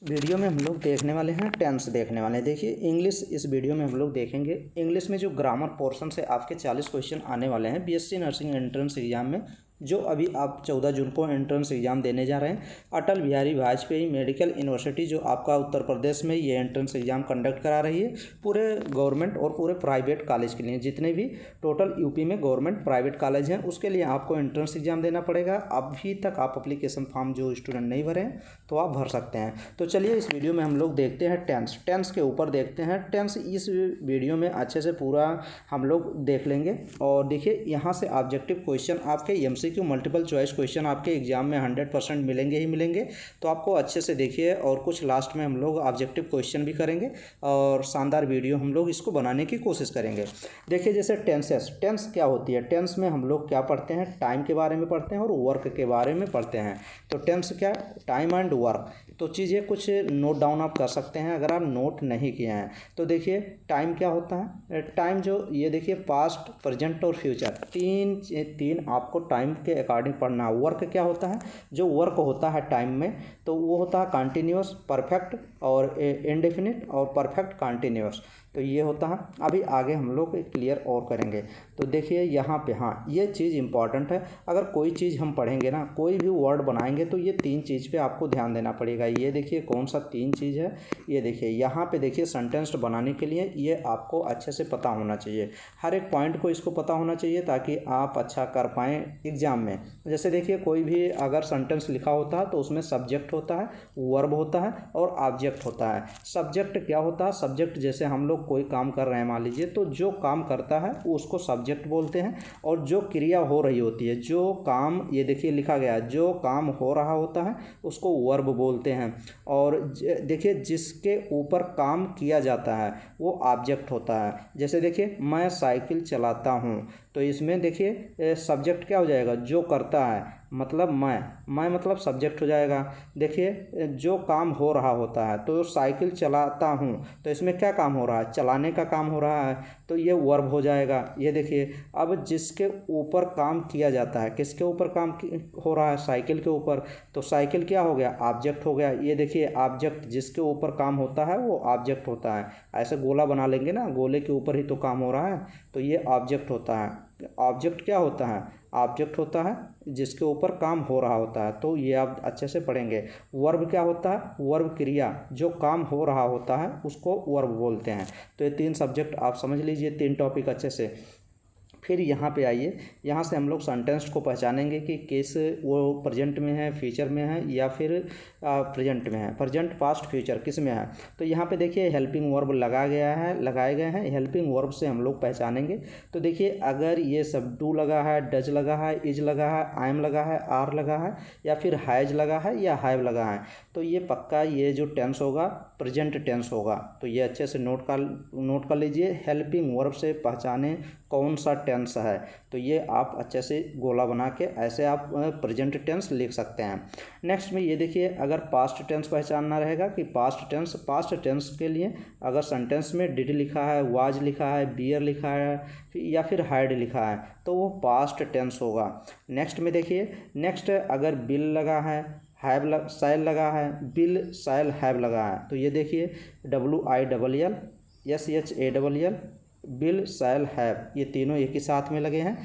Video में हम लोग देखने वाले हैं टेंस देखने वाले हैं। देखिए इंग्लिश इस वीडियो में हम लोग देखेंगे। इंग्लिश में जो ग्रामर पोर्शन से आपके 40 क्वेश्चन आने वाले हैं बीएससी नर्सिंग एंट्रेंस एग्जाम में, जो अभी आप 14 जून को एंट्रेंस एग्जाम देने जा रहे हैं। अटल बिहारी वाजपेयी मेडिकल यूनिवर्सिटी जो आपका उत्तर प्रदेश में ये एंट्रेंस एग्जाम कंडक्ट करा रही है पूरे गवर्नमेंट और पूरे प्राइवेट कॉलेज के लिए। जितने भी टोटल यूपी में गवर्नमेंट प्राइवेट कॉलेज हैं उसके लिए आपको एंट्रेंस एग्जाम देना पड़ेगा। अभी तक आप अप्लीकेशन फॉर्म जो स्टूडेंट नहीं भरे हैं तो आप भर सकते हैं। तो चलिए इस वीडियो में हम लोग देखते हैं टेंस के ऊपर देखते हैं। टेंस इस वीडियो में अच्छे से पूरा हम लोग देख लेंगे। और देखिए यहाँ से ऑब्जेक्टिव क्वेश्चन आपके एमसीक्यू मल्टीपल चॉइस क्वेश्चन आपके एग्जाम में 100% मिलेंगे ही मिलेंगे। तो आपको अच्छे से देखिए और कुछ लास्ट में हम लोग ऑब्जेक्टिव क्वेश्चन भी करेंगे और शानदार वीडियो हम लोग इसको बनाने की कोशिश करेंगे। देखिए जैसे टेंस क्या होती है। टेंस में हम लोग क्या पढ़ते हैं, टाइम के बारे में पढ़ते हैं और वर्क के बारे में पढ़ते हैं। तो टेंस क्या, टाइम एंड वर्क। तो चीज़ें कुछ नोट डाउन आप कर सकते हैं अगर आप नोट नहीं किए हैं। तो देखिए टाइम क्या होता है। टाइम जो ये देखिए पास्ट प्रेजेंट और फ्यूचर तीन आपको टाइम के अकॉर्डिंग पढ़ना है। वर्क क्या होता है, जो वर्क होता है टाइम में तो वो होता है कंटिन्यूस, परफेक्ट और इंडेफिनिट और परफेक्ट कंटिन्यूस। तो ये होता है। अभी आगे हम लोग क्लियर और करेंगे। तो देखिए यहाँ पे हाँ ये चीज़ इंपॉर्टेंट है। अगर कोई चीज़ हम पढ़ेंगे ना, कोई भी वर्ड बनाएंगे तो ये तीन चीज़ पे आपको ध्यान देना पड़ेगा। ये देखिए कौन सा तीन चीज़ है। ये देखिए यहाँ पे देखिए सेंटेंस बनाने के लिए ये आपको अच्छे से पता होना चाहिए। हर एक पॉइंट को इसको पता होना चाहिए ताकि आप अच्छा कर पाएँ एग्ज़ाम में। जैसे देखिए कोई भी अगर सेंटेंस लिखा होता है तो उसमें सब्जेक्ट होता है, वर्ब होता है और ऑब्जेक्ट होता है। सब्जेक्ट क्या होता है, सब्जेक्ट जैसे हम लोग कोई काम कर रहे हैं मान लीजिए तो जो काम करता है उसको सब्जेक्ट बोलते हैं। और जो क्रिया हो रही होती है, जो काम ये देखिए लिखा गया है, जो काम हो रहा होता है उसको वर्ब बोलते हैं। और देखिए जिसके ऊपर काम किया जाता है वो ऑब्जेक्ट होता है। जैसे देखिए मैं साइकिल चलाता हूँ तो इसमें देखिए सब्जेक्ट क्या हो जाएगा, जो करता है मतलब मैं मतलब सब्जेक्ट हो जाएगा। देखिए जो काम हो रहा होता है तो साइकिल चलाता हूँ तो इसमें क्या काम हो रहा है, चलाने का काम हो रहा है तो ये वर्ब हो जाएगा। ये देखिए अब जिसके ऊपर काम किया जाता है, किसके ऊपर काम हो रहा है, साइकिल के ऊपर, तो साइकिल क्या हो गया, ऑब्जेक्ट हो गया। ये देखिए ऑब्जेक्ट जिसके ऊपर काम होता है वो ऑब्जेक्ट होता है। ऐसे गोला बना लेंगे ना, गोले के ऊपर ही तो काम हो रहा है तो ये ऑब्जेक्ट होता है। ऑब्जेक्ट क्या होता है, ऑब्जेक्ट होता है जिसके ऊपर काम हो रहा होता है। तो ये आप अच्छे से पढ़ेंगे। वर्ब क्या होता है, वर्ब क्रिया, जो काम हो रहा होता है उसको वर्ब बोलते हैं। तो ये तीन सब्जेक्ट आप समझ लीजिए, तीन टॉपिक अच्छे से। फिर यहाँ पे आइए, यहाँ से हम लोग सेंटेंस को पहचानेंगे कि किस वो प्रेजेंट में है, फ्यूचर में है या फिर प्रेजेंट में है। प्रेजेंट, पास्ट, फ्यूचर किस में है। तो यहाँ पे देखिए हेल्पिंग वर्ब लगाए गए हैं। हेल्पिंग वर्ब से हम लोग पहचानेंगे। तो देखिए अगर ये सब डू लगा है, डज लगा है, इज लगा है, आई एम लगा है, आर लगा है या फिर हैज लगा है या हैव लगा है तो ये पक्का ये जो टेंस होगा प्रेजेंट टेंस होगा। तो ये अच्छे से नोट कर लीजिए। हेल्पिंग वर्ब से पहचाने कौन सा टेंस है तो ये आप अच्छे से गोला बना के ऐसे आप प्रेजेंट टेंस लिख सकते हैं। नेक्स्ट में ये देखिए अगर पास्ट टेंस पहचानना रहेगा कि पास्ट टेंस के लिए अगर सेंटेंस में डिड लिखा है, वाज लिखा है, बियर लिखा है या फिर हैड लिखा है तो वो पास्ट टेंस होगा। नेक्स्ट में देखिए, नेक्स्ट अगर बिल लगा है, शैल लगा है, बिल शैल हैव लगा है तो ये देखिए WILL SHALL bill shall have, ये तीनों एक ही साथ में लगे हैं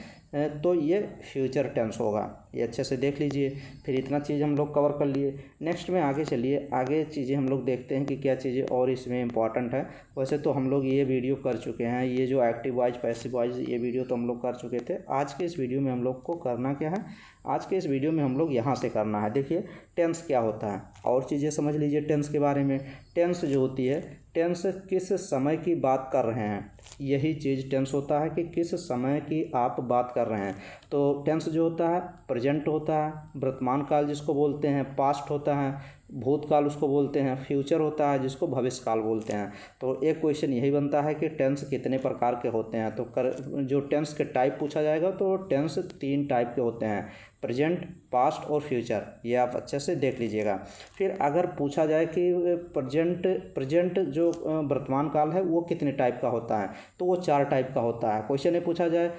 तो ये फ्यूचर टेंस होगा। ये अच्छे से देख लीजिए। फिर इतना चीज़ हम लोग कवर कर लिए। नेक्स्ट में आगे चलिए, आगे चीज़ें हम लोग देखते हैं कि क्या चीज़ें और इसमें इंपॉर्टेंट है। वैसे तो हम लोग ये वीडियो कर चुके हैं, ये जो एक्टिव वॉइस पैसिव वॉइस ये वीडियो तो हम लोग कर चुके थे। आज के इस वीडियो में हम लोग को करना क्या है, आज के इस वीडियो में हम लोग यहाँ से करना है। देखिए टेंस क्या होता है और चीज़ें समझ लीजिए टेंस के बारे में। टेंस जो होती है, टेंस किस समय की बात कर रहे हैं, यही चीज़ टेंस होता है कि किस समय की आप बात कर रहे हैं। तो टेंस जो होता है प्रेजेंट होता है, वर्तमान काल जिसको बोलते हैं, पास्ट होता है, भूतकाल उसको बोलते हैं, फ्यूचर होता है जिसको भविष्यकाल बोलते हैं। तो एक क्वेश्चन यही बनता है कि टेंस कितने प्रकार के होते हैं। तो जो टेंस के टाइप पूछा जाएगा तो टेंस तीन टाइप के होते हैं। प्रेजेंट, पास्ट और फ्यूचर, ये आप अच्छे से देख लीजिएगा। फिर अगर पूछा जाए कि प्रेजेंट जो वर्तमान काल है वो कितने टाइप का होता है, तो वो 4 टाइप का होता है। क्वेश्चन में पूछा जाए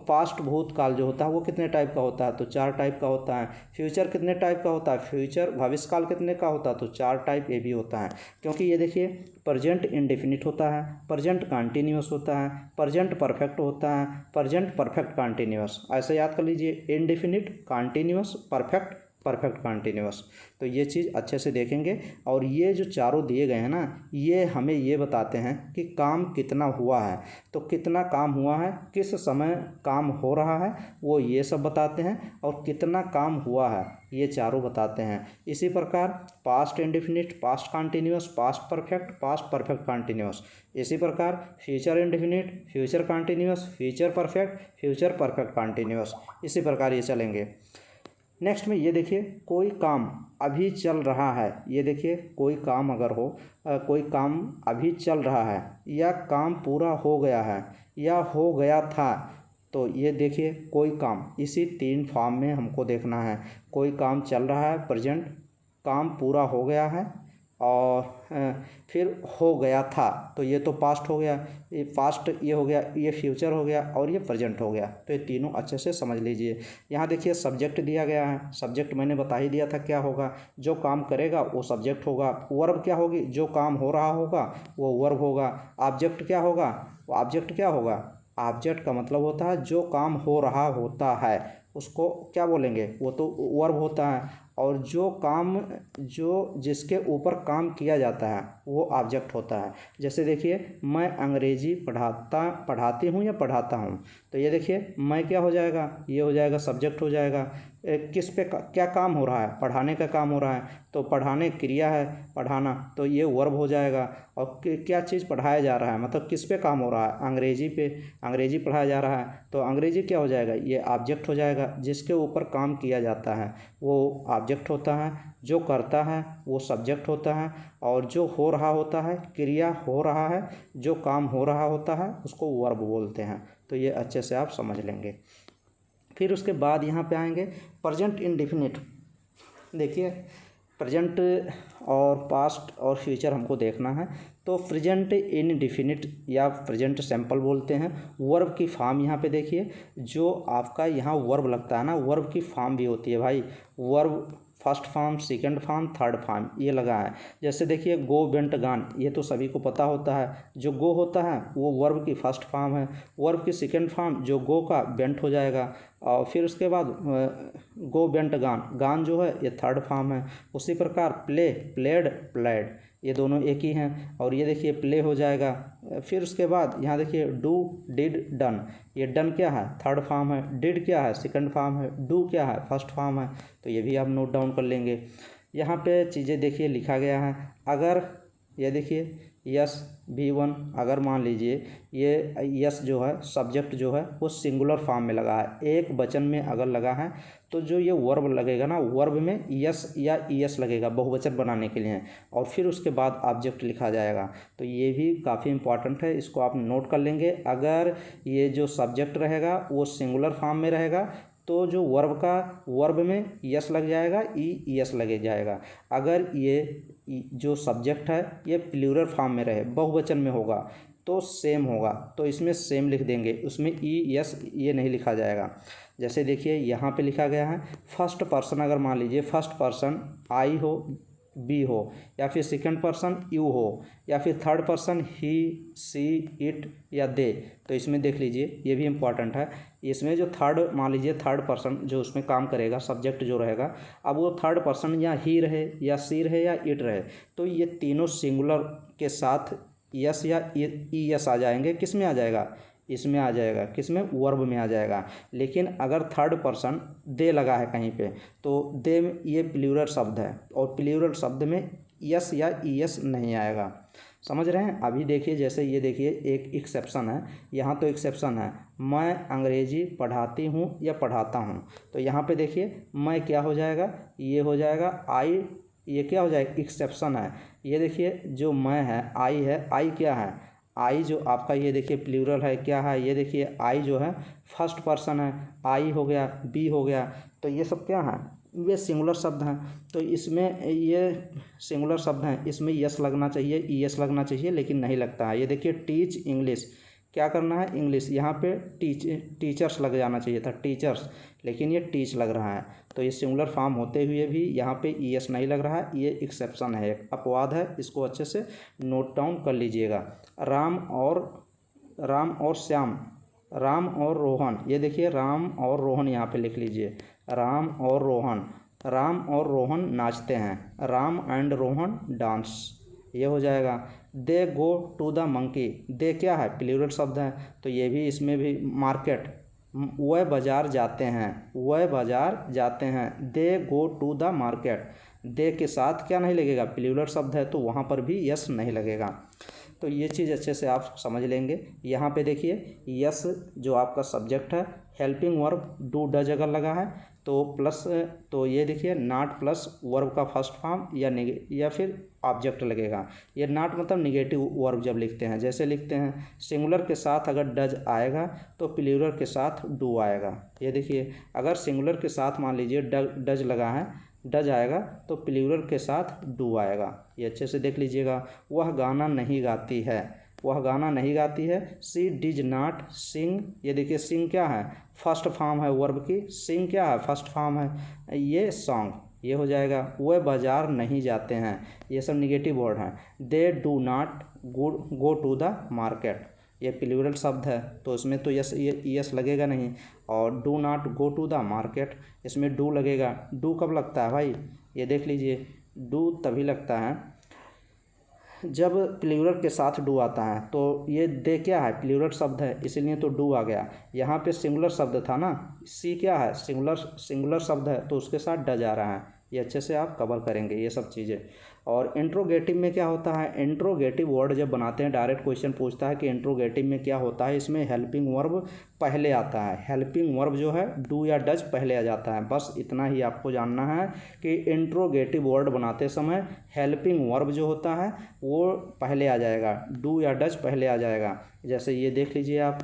पास्ट भूतकाल जो होता है वो कितने टाइप का होता है, तो 4 टाइप का होता है। फ्यूचर कितने टाइप का होता है, फ्यूचर भविष्यकाल कितने का होता है, तो 4 टाइप ये भी होता है। क्योंकि ये देखिए प्रेजेंट इंडेफिनिट होता है, प्रेजेंट कंटिन्यूअस होता है, प्रेजेंट परफेक्ट होता है, प्रेजेंट परफेक्ट कंटिन्यूअस। ऐसे याद कर लीजिए, indefinite, continuous, perfect, perfect continuous. तो ये चीज़ अच्छे से देखेंगे। और ये जो चारों दिए गए हैं ना, ये हमें ये बताते हैं कि काम कितना हुआ है, तो कितना काम हुआ है, किस समय काम हो रहा है, वो ये सब बताते हैं। और कितना काम हुआ है ये चारों बताते हैं। इसी प्रकार past indefinite, past continuous, past perfect continuous. इसी प्रकार future indefinite, future continuous, future perfect continuous. इसी प्रकार ये चलेंगे। नेक्स्ट में ये देखिए, कोई काम अभी चल रहा है। ये देखिए कोई काम अगर हो, कोई काम अभी चल रहा है, या काम पूरा हो गया है, या हो गया था, तो ये देखिए कोई काम, इसी 3 फॉर्म में हमको देखना है। कोई काम चल रहा है प्रेजेंट, काम पूरा हो गया है, और फिर हो गया था, तो ये तो पास्ट हो गया, ये पास्ट ये हो गया, ये फ्यूचर हो गया, और ये प्रेजेंट हो गया। तो ये तीनों अच्छे से समझ लीजिए। यहाँ देखिए सब्जेक्ट दिया गया है। सब्जेक्ट मैंने बता ही दिया था क्या होगा, जो काम करेगा वो सब्जेक्ट होगा। वर्ब क्या होगी, जो काम हो रहा होगा वो वर्ब होगा। ऑब्जेक्ट क्या होगा, ऑब्जेक्ट क्या होगा, ऑब्जेक्ट का मतलब होता है जो काम हो रहा होता है उसको क्या बोलेंगे, वो तो वर्ब होता है। और जो काम, जो जिसके ऊपर काम किया जाता है वो ऑब्जेक्ट होता है। जैसे देखिए मैं अंग्रेजी पढ़ाती हूँ या पढ़ाता हूँ, तो ये देखिए मैं क्या हो जाएगा, ये हो जाएगा सब्जेक्ट हो जाएगा। किस पे क्या काम हो रहा है, पढ़ाने का काम हो रहा है, तो पढ़ाने क्रिया है, पढ़ाना, तो ये वर्ब हो जाएगा। और क्या चीज़ पढ़ाया जा रहा है, मतलब किस पे काम हो रहा है, अंग्रेजी पे, अंग्रेजी पढ़ाया जा रहा है, तो अंग्रेजी क्या हो जाएगा, ये ऑब्जेक्ट हो जाएगा। जिसके ऊपर काम किया जाता है वो ऑब्जेक्ट होता है, जो करता है वो सब्जेक्ट होता है, और जो हो रहा होता है, क्रिया हो रहा है, जो काम हो रहा होता है उसको वर्ब बोलते हैं। तो ये अच्छे से आप समझ लेंगे। फिर उसके बाद यहाँ पे आएंगे प्रेजेंट इंडेफिनिट। देखिए प्रेजेंट और पास्ट और फ्यूचर हमको देखना है, तो प्रेजेंट इंडेफिनिट या प्रेजेंट सिंपल बोलते हैं। वर्ब की फॉर्म यहाँ पे देखिए, जो आपका यहाँ वर्ब लगता है ना, वर्ब की फॉर्म भी होती है भाई। Verb first form, second form, third form ये लगा है। जैसे देखिए गो, वेंट, गॉन, ये तो सभी को पता होता है। जो गो होता है वो वर्ब की फर्स्ट फॉर्म है। वर्ब की सेकंड फॉर्म जो गो का वेंट हो जाएगा, और फिर उसके बाद गो, वेंट, गॉन, गॉन जो है ये थर्ड फॉर्म है। उसी प्रकार प्ले, प्लेड, प्लेड, ये दोनों एक ही हैं। और ये देखिए प्ले हो जाएगा। फिर उसके बाद यहाँ देखिए डू, डिड, डन, ये डन क्या है, थर्ड फॉर्म है। डिड क्या है, सेकंड फॉर्म है। डू क्या है, फर्स्ट फॉर्म है। तो ये भी आप नोट डाउन कर लेंगे। यहाँ पे चीज़ें देखिए लिखा गया है। अगर ये देखिए यस, V1, अगर मान लीजिए ये यस जो है सब्जेक्ट जो है वो सिंगुलर फॉर्म में लगा है, एक वचन में अगर लगा है, तो जो ये वर्ब लगेगा ना, वर्ब में यस या ईएस लगेगा बहुवचन बनाने के लिए, और फिर उसके बाद ऑब्जेक्ट लिखा जाएगा। तो ये भी काफ़ी इंपॉर्टेंट है, इसको आप नोट कर लेंगे। अगर ये जो सब्जेक्ट रहेगा वो सिंगुलर फॉर्म में रहेगा, तो जो वर्ब में यस लग जाएगा, ईएस लगे जाएगा। अगर ये जो सब्जेक्ट है ये प्लूरल फॉर्म में रहे, बहुवचन में होगा, तो सेम होगा, तो इसमें सेम लिख देंगे, उसमें ईएस ये नहीं लिखा जाएगा। जैसे देखिए यहाँ पे लिखा गया है फर्स्ट पर्सन, अगर मान लीजिए फर्स्ट पर्सन आई हो, बी हो, या फिर सेकंड पर्सन यू हो, या फिर third person he, she, it या दे, तो इसमें देख लीजिए ये भी इम्पॉर्टेंट है। इसमें जो थर्ड, मान लीजिए थर्ड पर्सन जो उसमें काम करेगा, सब्जेक्ट जो रहेगा, अब वो थर्ड पर्सन या ही रहे, या सी रहे, या इट रहे, तो ये तीनों सिंगुलर के साथ यस या ई यस आ जाएंगे। किस में आ जाएगा, इसमें आ जाएगा, किस में, वर्ब में आ जाएगा। लेकिन अगर थर्ड पर्सन दे लगा है कहीं पे, तो दे में ये प्लूरल शब्द है, और प्लूरल शब्द में यस या ईएस नहीं आएगा। समझ रहे हैं। अभी देखिए जैसे ये देखिए एक एक्सेप्शन है, यहाँ तो एक्सेप्शन है, मैं अंग्रेजी पढ़ाती हूँ या पढ़ाता हूँ, तो यहाँ पे देखिए मैं क्या हो जाएगा, ये हो जाएगा आई, ये क्या हो जाएगा, एक्सेप्शन है। ये देखिए जो मैं है, आई है, आई क्या है, आई जो आपका ये देखिए प्लूरल है, क्या है ये देखिए आई जो है फर्स्ट पर्सन है, आई हो गया, बी हो गया, तो ये सब क्या है, ये सिंगुलर शब्द हैं। तो इसमें ये सिंगुलर शब्द हैं, इसमें यस लगना चाहिए, ईएस लगना चाहिए, लेकिन नहीं लगता है। ये देखिए टीच इंग्लिश, क्या करना है, इंग्लिश, यहाँ पे टीचर्स लग जाना चाहिए था, टीचर्स, लेकिन ये टीच लग रहा है। तो ये सिंगुलर फॉर्म होते हुए भी यहाँ पे ईएस नहीं लग रहा है, ये एक्सेप्शन है, एक अपवाद है, इसको अच्छे से नोट डाउन कर लीजिएगा। राम और श्याम, राम और रोहन, ये देखिए राम और रोहन यहाँ पे लिख लीजिए, राम और रोहन नाचते हैं, राम एंड रोहन डांस, ये हो जाएगा। दे गो टू द मंकी, दे क्या है, प्लूरल शब्द है, तो ये भी इसमें भी मार्केट, वह बाज़ार जाते हैं, वह बाज़ार जाते हैं, दे गो टू द मार्केट, दे के साथ क्या नहीं लगेगा, प्लूरल शब्द है, तो वहाँ पर भी यस नहीं लगेगा। तो ये चीज़ अच्छे से आप समझ लेंगे। यहाँ पे देखिए यस जो आपका सब्जेक्ट है, हेल्पिंग वर्ब डू डज अगर लगा है तो प्लस, तो ये देखिए नॉट प्लस वर्ब का फर्स्ट फॉर्म या फिर ऑब्जेक्ट लगेगा। ये नॉट मतलब निगेटिव वर्ब जब लिखते हैं, जैसे लिखते हैं सिंगुलर के साथ अगर डज आएगा तो प्लूरल के साथ डू आएगा। ये देखिए अगर सिंगुलर के साथ मान लीजिए डज लगा है, डज आएगा तो प्लूरल के साथ डू आएगा। ये अच्छे से देख लीजिएगा। वह गाना नहीं गाती है, वह गाना नहीं गाती है, सी डिज नॉट सिंग, ये देखिए सिंग क्या है, फर्स्ट फॉर्म है वर्ब की, सिंग क्या है, फर्स्ट फॉर्म है, ये सॉन्ग, ये हो जाएगा। वह बाज़ार नहीं जाते हैं, ये सब निगेटिव वर्ड हैं। They do not go to the market, ये प्लूरल शब्द है तो इसमें तो यस लगेगा नहीं, और do not go to the market, इसमें डू लगेगा। डू कब लगता है भाई, ये देख लीजिए, डू तभी लगता है जब प्लूरल के साथ डू आता है। तो ये दे क्या है, प्लूरल शब्द है, इसीलिए तो डू आ गया। यहाँ पे सिंगुलर शब्द था ना, सी क्या है, सिंगुलर शब्द है, तो उसके साथ डज आ रहा है। ये अच्छे से आप कवर करेंगे ये सब चीज़ें। और इंट्रोगेटिव में क्या होता है, इंट्रोगेटिव वर्ड जब बनाते हैं, डायरेक्ट क्वेश्चन पूछता है कि इंट्रोगेटिव में क्या होता है, इसमें हेल्पिंग वर्ब पहले आता है, हेल्पिंग वर्ब जो है डू या डज पहले आ जाता है। बस इतना ही आपको जानना है कि इंट्रोगेटिव वर्ड बनाते समय हेल्पिंग वर्ब जो होता है वो पहले आ जाएगा, डू या डज पहले आ जाएगा। जैसे ये देख लीजिए आप,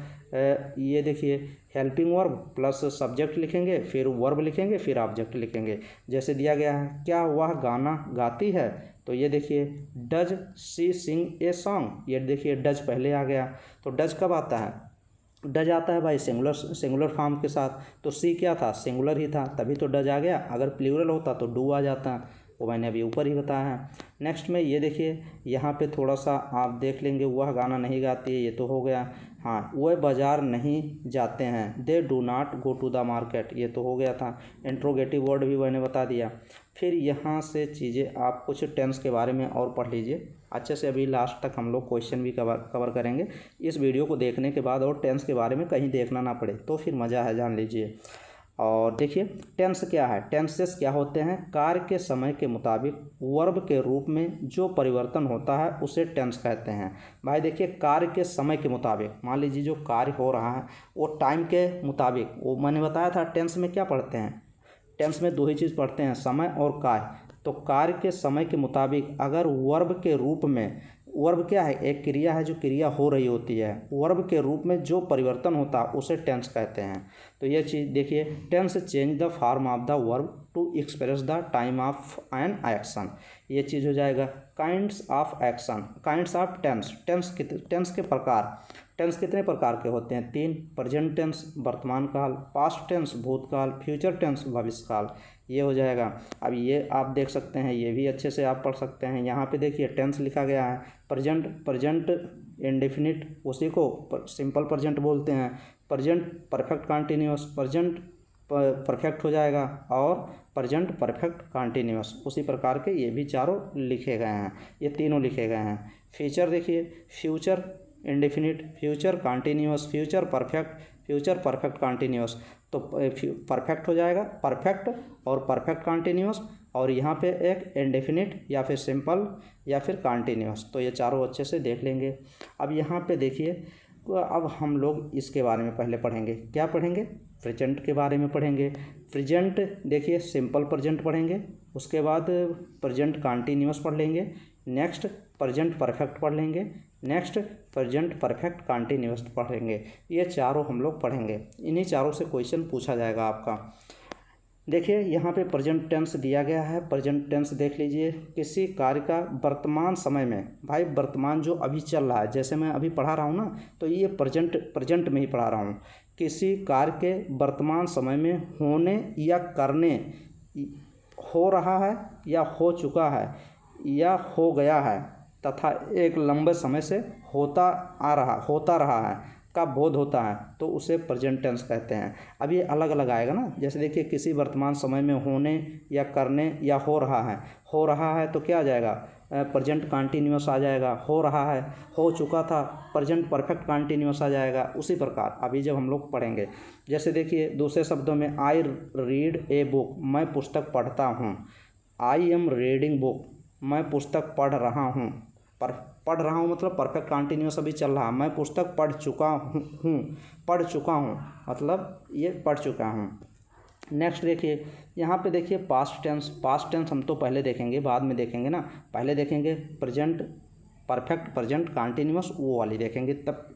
ये देखिए हेल्पिंग वर्ब प्लस सब्जेक्ट लिखेंगे, फिर वर्ब लिखेंगे, फिर ऑब्जेक्ट लिखेंगे। जैसे दिया गया है, क्या वह गाना गाती है, तो ये देखिए does she Singh a song, ये देखिए डज पहले आ गया। तो डज कब आता है, डज आता है भाई सिंगुलर फॉर्म के साथ। तो सी क्या था, सिंगुलर ही था, तभी तो डज आ गया। अगर प्लूरल होता तो डू आ जाता, वो मैंने अभी ऊपर ही बताया है। नेक्स्ट में ये देखिए यहाँ पे थोड़ा सा आप देख लेंगे, वह गाना नहीं गाती है, ये तो हो गया। हाँ, वह बाज़ार नहीं जाते हैं, they do not go to the market, ये तो हो गया था। इंट्रोगेटिव वर्ड भी मैंने बता दिया। फिर यहाँ से चीज़ें आप कुछ टेंस के बारे में और पढ़ लीजिए अच्छे से। अभी लास्ट तक हम लोग क्वेश्चन भी कवर करेंगे इस वीडियो को देखने के बाद, और टेंस के बारे में कहीं देखना ना पड़े तो फिर मज़ा है, जान लीजिए। और देखिए टेंस क्या है, टेंसेस क्या होते हैं, कार्य के समय के मुताबिक वर्ब के रूप में जो परिवर्तन होता है उसे टेंस कहते हैं। भाई देखिए कार्य के समय के मुताबिक, मान लीजिए जो कार्य हो रहा है वो टाइम के मुताबिक, वो मैंने बताया था टेंस में क्या पढ़ते हैं, टेंस में दो ही चीज़ पढ़ते हैं, समय और कार्य। तो कार्य के समय के मुताबिक अगर वर्ब के रूप में, वर्ब क्या है, एक क्रिया है जो क्रिया हो रही होती है, वर्ब के रूप में जो परिवर्तन होता है उसे टेंस कहते हैं। तो ये चीज़ देखिए, tense change the form of the verb to express the time of an action, ये चीज़ हो जाएगा। Kinds of action, kinds of tense, tense के प्रकार, टेंस कितने प्रकार के होते हैं, 3, प्रेजेंट टेंस वर्तमान काल, पास्ट टेंस भूतकाल, फ्यूचर टेंस भविष्यकाल, ये हो जाएगा। अब ये आप देख सकते हैं, ये भी अच्छे से आप पढ़ सकते हैं। यहाँ पे देखिए टेंस लिखा गया है, प्रेजेंट इंडेफिनिट, उसी को सिंपल प्रेजेंट बोलते हैं, present perfect continuous, present perfect हो जाएगा, और प्रेजेंट परफेक्ट कंटिन्यूअस, उसी प्रकार के ये भी चारों लिखे गए हैं, ये तीनों लिखे गए हैं। फ्यूचर देखिए, future indefinite, future continuous, future perfect continuous, तो परफेक्ट हो जाएगा, परफेक्ट और परफेक्ट कंटिन्यूअस, और यहाँ पे एक इंडेफिनिट या फिर सिंपल या फिर कंटिन्यूअस, तो ये चारों अच्छे से देख लेंगे। अब यहाँ पे देखिए, अब हम लोग इसके बारे में पहले पढ़ेंगे, क्या पढ़ेंगे, प्रेजेंट के बारे में पढ़ेंगे। प्रेजेंट देखिए सिंपल प्रेजेंट पढ़ेंगे, उसके बाद प्रेजेंट कंटिन्यूअस पढ़ लेंगे, नेक्स्ट प्रेजेंट परफेक्ट पढ़ लेंगे, नेक्स्ट प्रेजेंट परफेक्ट कंटिन्यूअस पढ़ेंगे। ये चारों हम लोग पढ़ेंगे, इन्हीं चारों से क्वेश्चन पूछा जाएगा आपका। देखिए यहाँ पे प्रेजेंट टेंस दिया गया है। प्रेजेंट टेंस देख लीजिए, किसी कार्य का वर्तमान समय में, भाई वर्तमान जो अभी चल रहा है, जैसे मैं अभी पढ़ा रहा हूँ ना, तो ये प्रेजेंट में ही पढ़ा रहा हूँ। किसी कार्य के वर्तमान समय में होने या करने, हो रहा है या हो चुका है या हो गया है तथा एक लंबे समय से होता रहा है का बोध होता है, तो उसे प्रेजेंट टेंस कहते हैं। अब ये अलग अलग आएगा ना, जैसे देखिए किसी वर्तमान समय में होने या करने या हो रहा है तो क्या आ जाएगा, प्रेजेंट कंटिन्यूअस आ जाएगा। हो रहा है, हो चुका था, प्रेजेंट परफेक्ट कंटिन्यूअस आ जाएगा। उसी प्रकार अभी जब हम लोग पढ़ेंगे, जैसे देखिए दूसरे शब्दों में आई रीड ए बुक, मैं पुस्तक पढ़ता हूँ। आई एम रीडिंग बुक, मैं पुस्तक पढ़ रहा हूँ। पढ़ रहा हूँ मतलब परफेक्ट कंटिन्यूअस अभी चल रहा है। मैं पुस्तक पढ़ चुका हूँ मतलब ये पढ़ चुका हूँ। नेक्स्ट देखिए यहाँ पे देखिए पास्ट टेंस हम तो पहले देखेंगे, बाद में देखेंगे ना। पहले देखेंगे प्रेजेंट परफेक्ट, प्रेजेंट कंटिन्यूअस, वो वाली देखेंगे, तब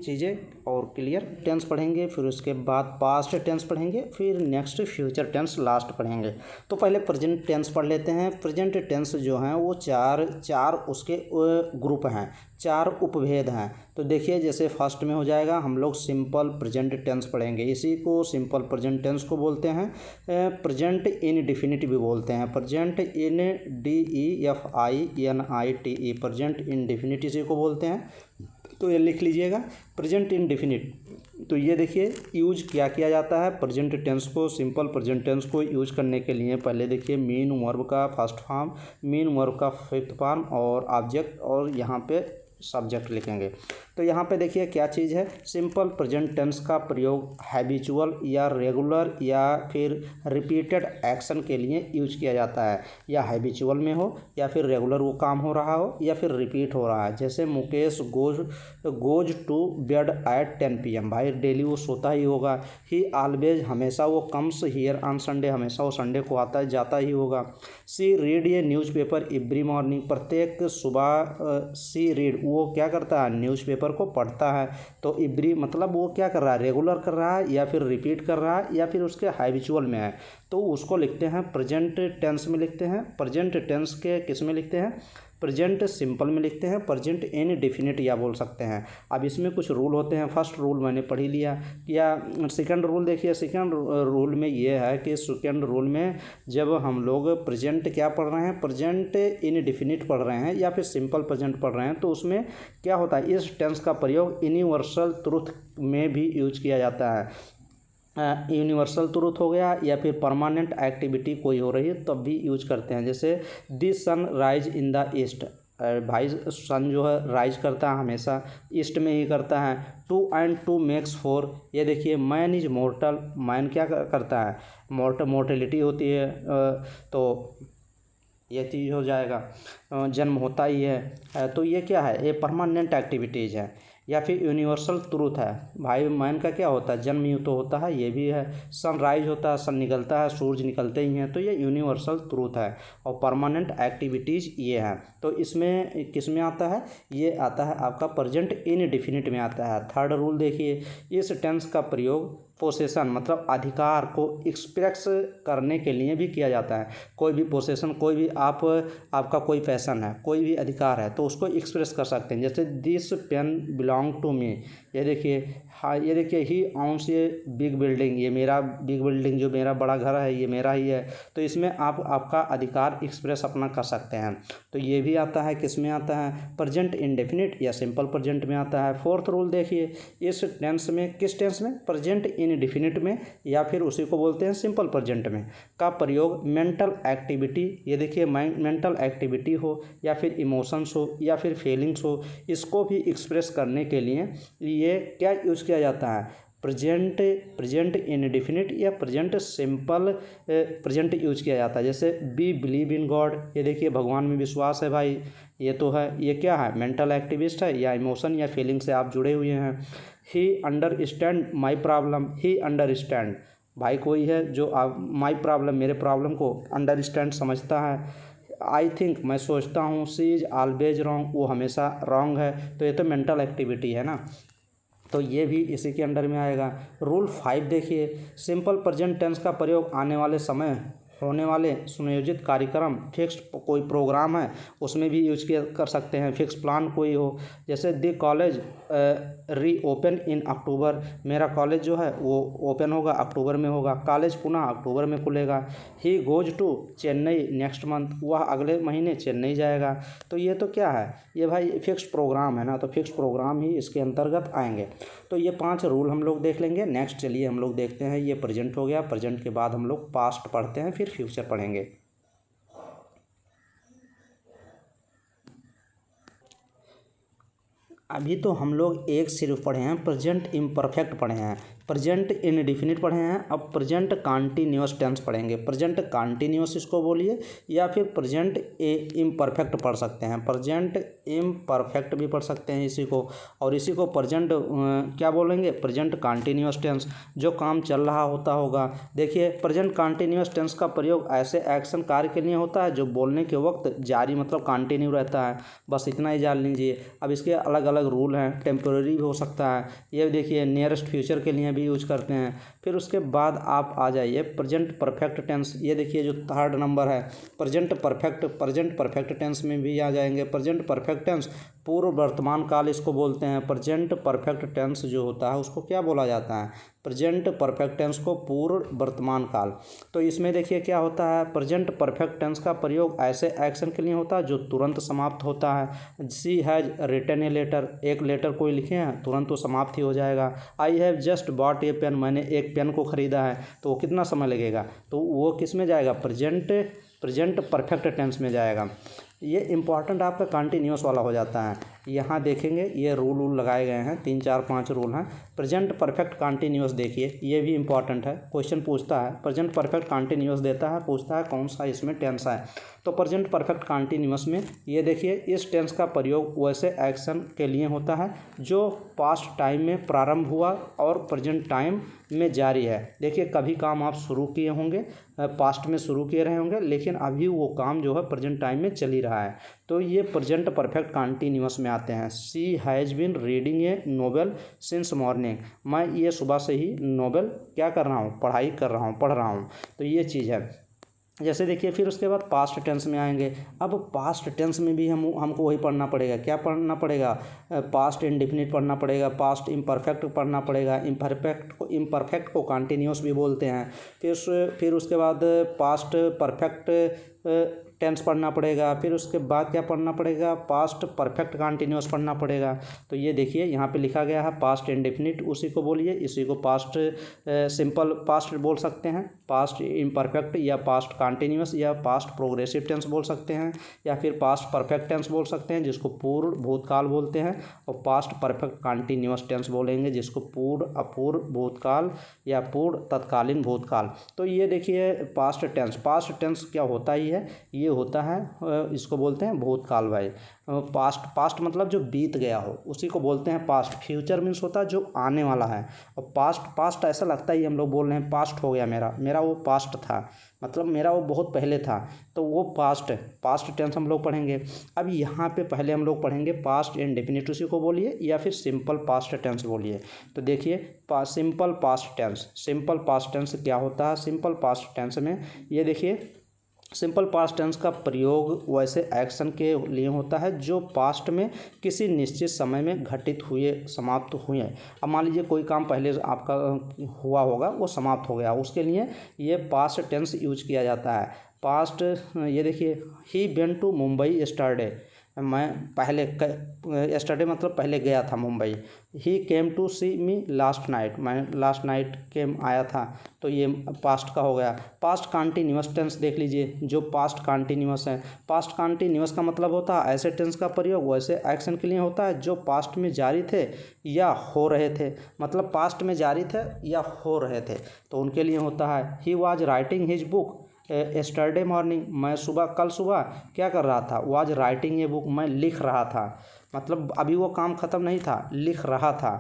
चीज़ें और क्लियर। टेंस पढ़ेंगे, फिर उसके बाद पास्ट टेंस पढ़ेंगे, फिर नेक्स्ट फ्यूचर टेंस लास्ट पढ़ेंगे। तो पहले प्रेजेंट टेंस पढ़ लेते हैं। प्रेजेंट टेंस जो हैं वो चार उसके ग्रुप हैं, 4 उपभेद हैं। तो देखिए जैसे फर्स्ट में हो जाएगा, हम लोग सिंपल प्रेजेंट टेंस पढ़ेंगे। इसी को सिंपल प्रेजेंट टेंस को बोलते हैं। प्रेजेंट इनडेफिनिट भी बोलते हैं, प्रेजेंट INDEFINITE, प्रेजेंट इनडेफिनिट इसी को बोलते हैं। तो ये लिख लीजिएगा प्रेजेंट इनडेफिनिट। तो ये देखिए यूज क्या किया जाता है प्रेजेंट टेंस को, सिंपल प्रेजेंट टेंस को यूज करने के लिए। पहले देखिए मीन वर्ब का फर्स्ट फॉर्म, मीन वर्ब का फिफ्थ फॉर्म और ऑब्जेक्ट, और यहाँ पे सब्जेक्ट लिखेंगे। तो यहाँ पे देखिए क्या चीज़ है, सिंपल प्रेजेंट टेंस का प्रयोग हैबिचुअल या रेगुलर या फिर रिपीटेड एक्शन के लिए यूज किया जाता है। या हैबिचुअल में हो या फिर रेगुलर वो काम हो रहा हो या फिर रिपीट हो रहा है। जैसे Mukesh goes to bed at 10 PM, भाई डेली वो सोता ही होगा। ही ऑलवेज, हमेशा वो कम्स हियर ऑन संडे, हमेशा वो संडे को आता जाता ही होगा। सी रीड ये न्यूज़पेपर एवरी मॉर्निंग, प्रत्येक सुबह सी रीड, वो क्या करता है, न्यूज़पेपर को पढ़ता है। तो एवरी मतलब वो क्या कर रहा है, रेगुलर कर रहा है या फिर रिपीट कर रहा है या फिर उसके हैबिचुअल में है, तो उसको लिखते हैं प्रेजेंट टेंस में लिखते हैं। प्रेजेंट टेंस के किस में लिखते हैं, प्रेजेंट सिंपल में लिखते हैं, प्रेजेंट इनडेफिनिट या बोल सकते हैं। अब इसमें कुछ रूल होते हैं। फर्स्ट रूल मैंने पढ़ ही लिया, या सेकंड रूल देखिए। सेकंड रूल में ये है कि सेकंड रूल में जब हम लोग प्रेजेंट क्या पढ़ रहे हैं, प्रेजेंट इनडेफिनिट पढ़ रहे हैं या फिर सिंपल प्रेजेंट पढ़ रहे हैं, तो उसमें क्या होता है, इस टेंस का प्रयोग यूनिवर्सल ट्रुथ में भी यूज किया जाता है। यूनिवर्सल ट्रुथ हो गया या फिर परमानेंट एक्टिविटी कोई हो रही है तब भी यूज करते हैं। जैसे the sun rise in the east, भाई सन जो है राइज करता है हमेशा ईस्ट में ही करता है। 2 and 2 makes 4, ये देखिए मैन इज मॉर्टल, मैन क्या करता है, मोर्टेलिटी होती है, तो ये चीज़ हो जाएगा, जन्म होता ही है। तो ये क्या है, ये परमानेंट एक्टिविटीज़ है। या फिर यूनिवर्सल ट्रूथ है, भाई मैन का क्या होता है, जन्म ही तो होता है, ये भी है। सनराइज होता है, सन निकलता है, सूरज निकलते ही हैं, तो ये यूनिवर्सल ट्रूथ है। और परमानेंट एक्टिविटीज़ ये हैं। तो इसमें किस में आता है, ये आता है आपका प्रेजेंट इनडेफिनिट में आता है। थर्ड रूल देखिए, इस टेंस का प्रयोग पोसेशन मतलब अधिकार को एक्सप्रेस करने के लिए भी किया जाता है। कोई भी पोसेशन, कोई भी आपका कोई पैशन है, कोई भी अधिकार है, तो उसको एक्सप्रेस कर सकते हैं। जैसे this pen belong to me, ये देखिए, हाँ ये देखिए, ही ऑन्स ये बिग बिल्डिंग, ये मेरा बिग बिल्डिंग जो मेरा बड़ा घर है ये मेरा ही है। तो इसमें आप आपका अधिकार एक्सप्रेस अपना कर सकते हैं। तो ये भी आता है, किस में आता है, प्रेजेंट इंडेफिनिट या सिंपल प्रेजेंट में आता है। फोर्थ रूल देखिए, इस टेंस में, किस टेंस में, प्रेजेंट इनडेफिनिट में या फिर उसी को बोलते हैं सिंपल प्रेजेंट में, का प्रयोग मेंटल एक्टिविटी, ये देखिए मेंटल एक्टिविटी हो या फिर इमोशंस हो या फिर फीलिंग्स हो, इसको भी एक्सप्रेस करने के लिए ये क्या यूज़ किया जाता है, प्रेजेंट इनडेफिनिट या प्रेजेंट सिंपल प्रेजेंट यूज किया जाता है। जैसे बी बिलीव इन गॉड, ये देखिए भगवान में विश्वास है भाई, ये तो है, ये क्या है, मेंटल एक्टिविस्ट है या इमोशन या फीलिंग से आप जुड़े हुए हैं। ही understand my problem, he understand, भाई कोई है जो आप माई प्रॉब्लम, मेरे प्रॉब्लम को अंडरस्टैंड समझता है। आई थिंक मैं सोचता हूँ, शी इज़ ऑलवेज रॉन्ग वो हमेशा रॉन्ग है, तो ये तो मेंटल एक्टिविटी है ना, तो ये भी इसी के अंडर में आएगा। रूल 5 देखिए, सिंपल प्रेजेंट टेंस का प्रयोग आने वाले समय होने वाले सुनियोजित कार्यक्रम, फिक्स्ड कोई प्रोग्राम है उसमें भी यूज किया कर सकते हैं, फिक्स प्लान कोई हो, जैसे द कॉलेज रीओपन इन अक्टूबर, मेरा कॉलेज जो है वो ओपन होगा अक्टूबर में होगा, कॉलेज पुनः अक्टूबर में खुलेगा। He goes to Chennai next month, वह अगले महीने चेन्नई जाएगा। तो ये तो क्या है, ये भाई फिक्स प्रोग्राम है ना, तो फिक्स प्रोग्राम ही इसके अंतर्गत आएंगे। तो ये 5 रूल हम लोग देख लेंगे। नेक्स्ट चलिए हम लोग देखते हैं, ये प्रेजेंट हो गया, प्रेजेंट के बाद हम लोग पास्ट पढ़ते हैं, फिर फ्यूचर पढ़ेंगे। अभी तो हम लोग एक सिर्फ पढ़े हैं, प्रेजेंट इम्परफेक्ट पढ़े हैं, प्रेजेंट इंडेफिनिट पढ़े हैं, अब प्रेजेंट कॉन्टिन्यूअस टेंस पढ़ेंगे। प्रेजेंट कॉन्टिन्यूअस इसको बोलिए या फिर प्रेजेंट इम्परफेक्ट पढ़ सकते हैं, प्रेजेंट इम्परफेक्ट भी पढ़ सकते हैं इसी को, और इसी को प्रेजेंट क्या बोलेंगे, प्रेजेंट कॉन्टिन्यूअस टेंस, जो काम चल रहा होता होगा। देखिए प्रेजेंट कॉन्टिन्यूअस टेंस का प्रयोग ऐसे एक्शन कार्य के लिए होता है जो बोलने के वक्त जारी मतलब कॉन्टिन्यू रहता है, बस इतना ही जान लीजिए। अब इसके अलग अलग रूल हैं, टेम्पोररी भी हो सकता है, ये देखिए नियरेस्ट फ्यूचर के लिए भी यूज करते हैं। फिर उसके बाद आप आ जाइए प्रेजेंट परफेक्ट टेंस, ये देखिए जो 3rd नंबर है प्रेजेंट परफेक्ट टेंस में भी आ जाएंगे। प्रेजेंट परफेक्ट टेंस पूर्व वर्तमान काल इसको बोलते हैं। प्रेजेंट परफेक्ट टेंस जो होता है उसको क्या बोला जाता है, प्रेजेंट परफेक्ट टेंस को पूर्व वर्तमान काल। तो इसमें देखिए क्या होता है, प्रेजेंट परफेक्ट टेंस का प्रयोग ऐसे एक्शन के लिए होता है जो तुरंत समाप्त होता है। She has written a letter, एक लेटर कोई लिखे हैं तुरंत वो समाप्त ही हो जाएगा। I have just bought a pen, मैंने एक पेन को ख़रीदा है, तो वो कितना समय लगेगा, तो वो किस में जाएगा, प्रेजेंट परफेक्ट टेंस में जाएगा। ये इंपॉर्टेंट आपका कंटिन्यूअस वाला हो जाता है। यहाँ देखेंगे ये रूल लगाए गए हैं, 3 4 5 रूल हैं। प्रेजेंट परफेक्ट कंटिन्यूअस देखिए, ये भी इंपॉर्टेंट है, क्वेश्चन पूछता है प्रेजेंट परफेक्ट कंटिन्यूअस देता है, पूछता है कौन सा इसमें टेंस है। तो प्रेजेंट परफेक्ट कंटिन्यूअस में ये देखिए इस टेंस का प्रयोग वैसे एक्शन के लिए होता है जो पास्ट टाइम में प्रारंभ हुआ और प्रेजेंट टाइम में जारी है। देखिए कभी काम आप शुरू किए होंगे, पास्ट में शुरू किए रहे होंगे, लेकिन अभी वो काम जो है प्रेजेंट टाइम में चल ही रहा है, तो ये प्रेजेंट परफेक्ट कंटिन्यूअस में आते हैं। She has been reading a novel since morning, मैं ये सुबह से ही नोवेल क्या कर रहा हूँ, पढ़ाई कर रहा हूँ, पढ़ रहा हूँ, तो ये चीज़ है। जैसे देखिए फिर उसके बाद पास्ट टेंस में आएंगे। अब पास्ट टेंस में भी हमको वही पढ़ना पड़ेगा, क्या पढ़ना पड़ेगा, पास्ट इंडेफिनिट पढ़ना पड़ेगा, पास्ट इम्परफेक्ट पढ़ना पड़ेगा, इम्परफेक्ट को कंटिन्यूअस भी बोलते हैं। फिर उसके बाद पास्ट परफेक्ट टेंस पढ़ना पड़ेगा, फिर उसके बाद क्या पढ़ना पड़ेगा, पास्ट परफेक्ट कंटिन्यूअस पढ़ना पड़ेगा। तो ये देखिए यहाँ पे लिखा गया है पास्ट इंडेफिनिट, उसी को बोलिए, इसी को पास्ट सिंपल पास्ट बोल सकते हैं, पास्ट इम्परफेक्ट या पास्ट कंटिन्यूअस या पास्ट प्रोग्रेसिव टेंस बोल सकते हैं, या फिर पास्ट परफेक्ट टेंस बोल सकते हैं जिसको पूर्व भूतकाल बोलते हैं, और पास्ट परफेक्ट कंटिन्यूअस टेंस बोलेंगे जिसको पूर्व अपूर्व भूतकाल या पूर्व तत्कालीन भूतकाल। तो ये देखिए पास्ट टेंस क्या होता ही है, ये होता है इसको बोलते हैं भूतकाल भाई। पास्ट मतलब जो बीत गया हो उसी को बोलते हैं पास्ट। फ्यूचर मीन्स होता है जो आने वाला है, और पास्ट ऐसा लगता ही हम लोग बोल रहे हैं पास्ट हो गया मेरा वो पास्ट था, मतलब मेरा वो बहुत पहले था, तो वो पास्ट टेंस हम लोग पढ़ेंगे। अब यहाँ पे पहले हम लोग पढ़ेंगे पास्ट इंडेफिनिट, उसी को बोलिए या फिर सिंपल पास्ट टेंस बोलिए। तो देखिए सिंपल पास्ट टेंस क्या होता है, सिंपल पास्ट टेंस में ये देखिए सिंपल पास्ट टेंस का प्रयोग वैसे एक्शन के लिए होता है जो पास्ट में किसी निश्चित समय में घटित हुए, समाप्त हुए। अब मान लीजिए कोई काम पहले आपका हुआ होगा, वो समाप्त हो गया, उसके लिए ये पास्ट टेंस यूज किया जाता है। पास्ट ये देखिए he went to Mumbai yesterday, मैं पहले यस्टरडे मतलब पहले गया था Mumbai. He came to see me last night, मैं लास्ट नाइट केम आया था, तो ये पास्ट का हो गया। पास्ट कंटिन्यूअस टेंस देख लीजिए, जो पास्ट कंटिन्यूअस है, पास्ट कंटिन्यूअस का मतलब होता है ऐसे टेंस का प्रयोग वैसे एक्शन के लिए होता है जो पास्ट में जारी थे या हो रहे थे, मतलब पास्ट में जारी थे या हो रहे थे, तो उनके लिए होता है। He was writing his book yesterday morning, मैं कल सुबह क्या कर रहा था, वाज राइटिंग ए बुक, मैं लिख रहा था, मतलब अभी वो काम ख़त्म नहीं था, लिख रहा था।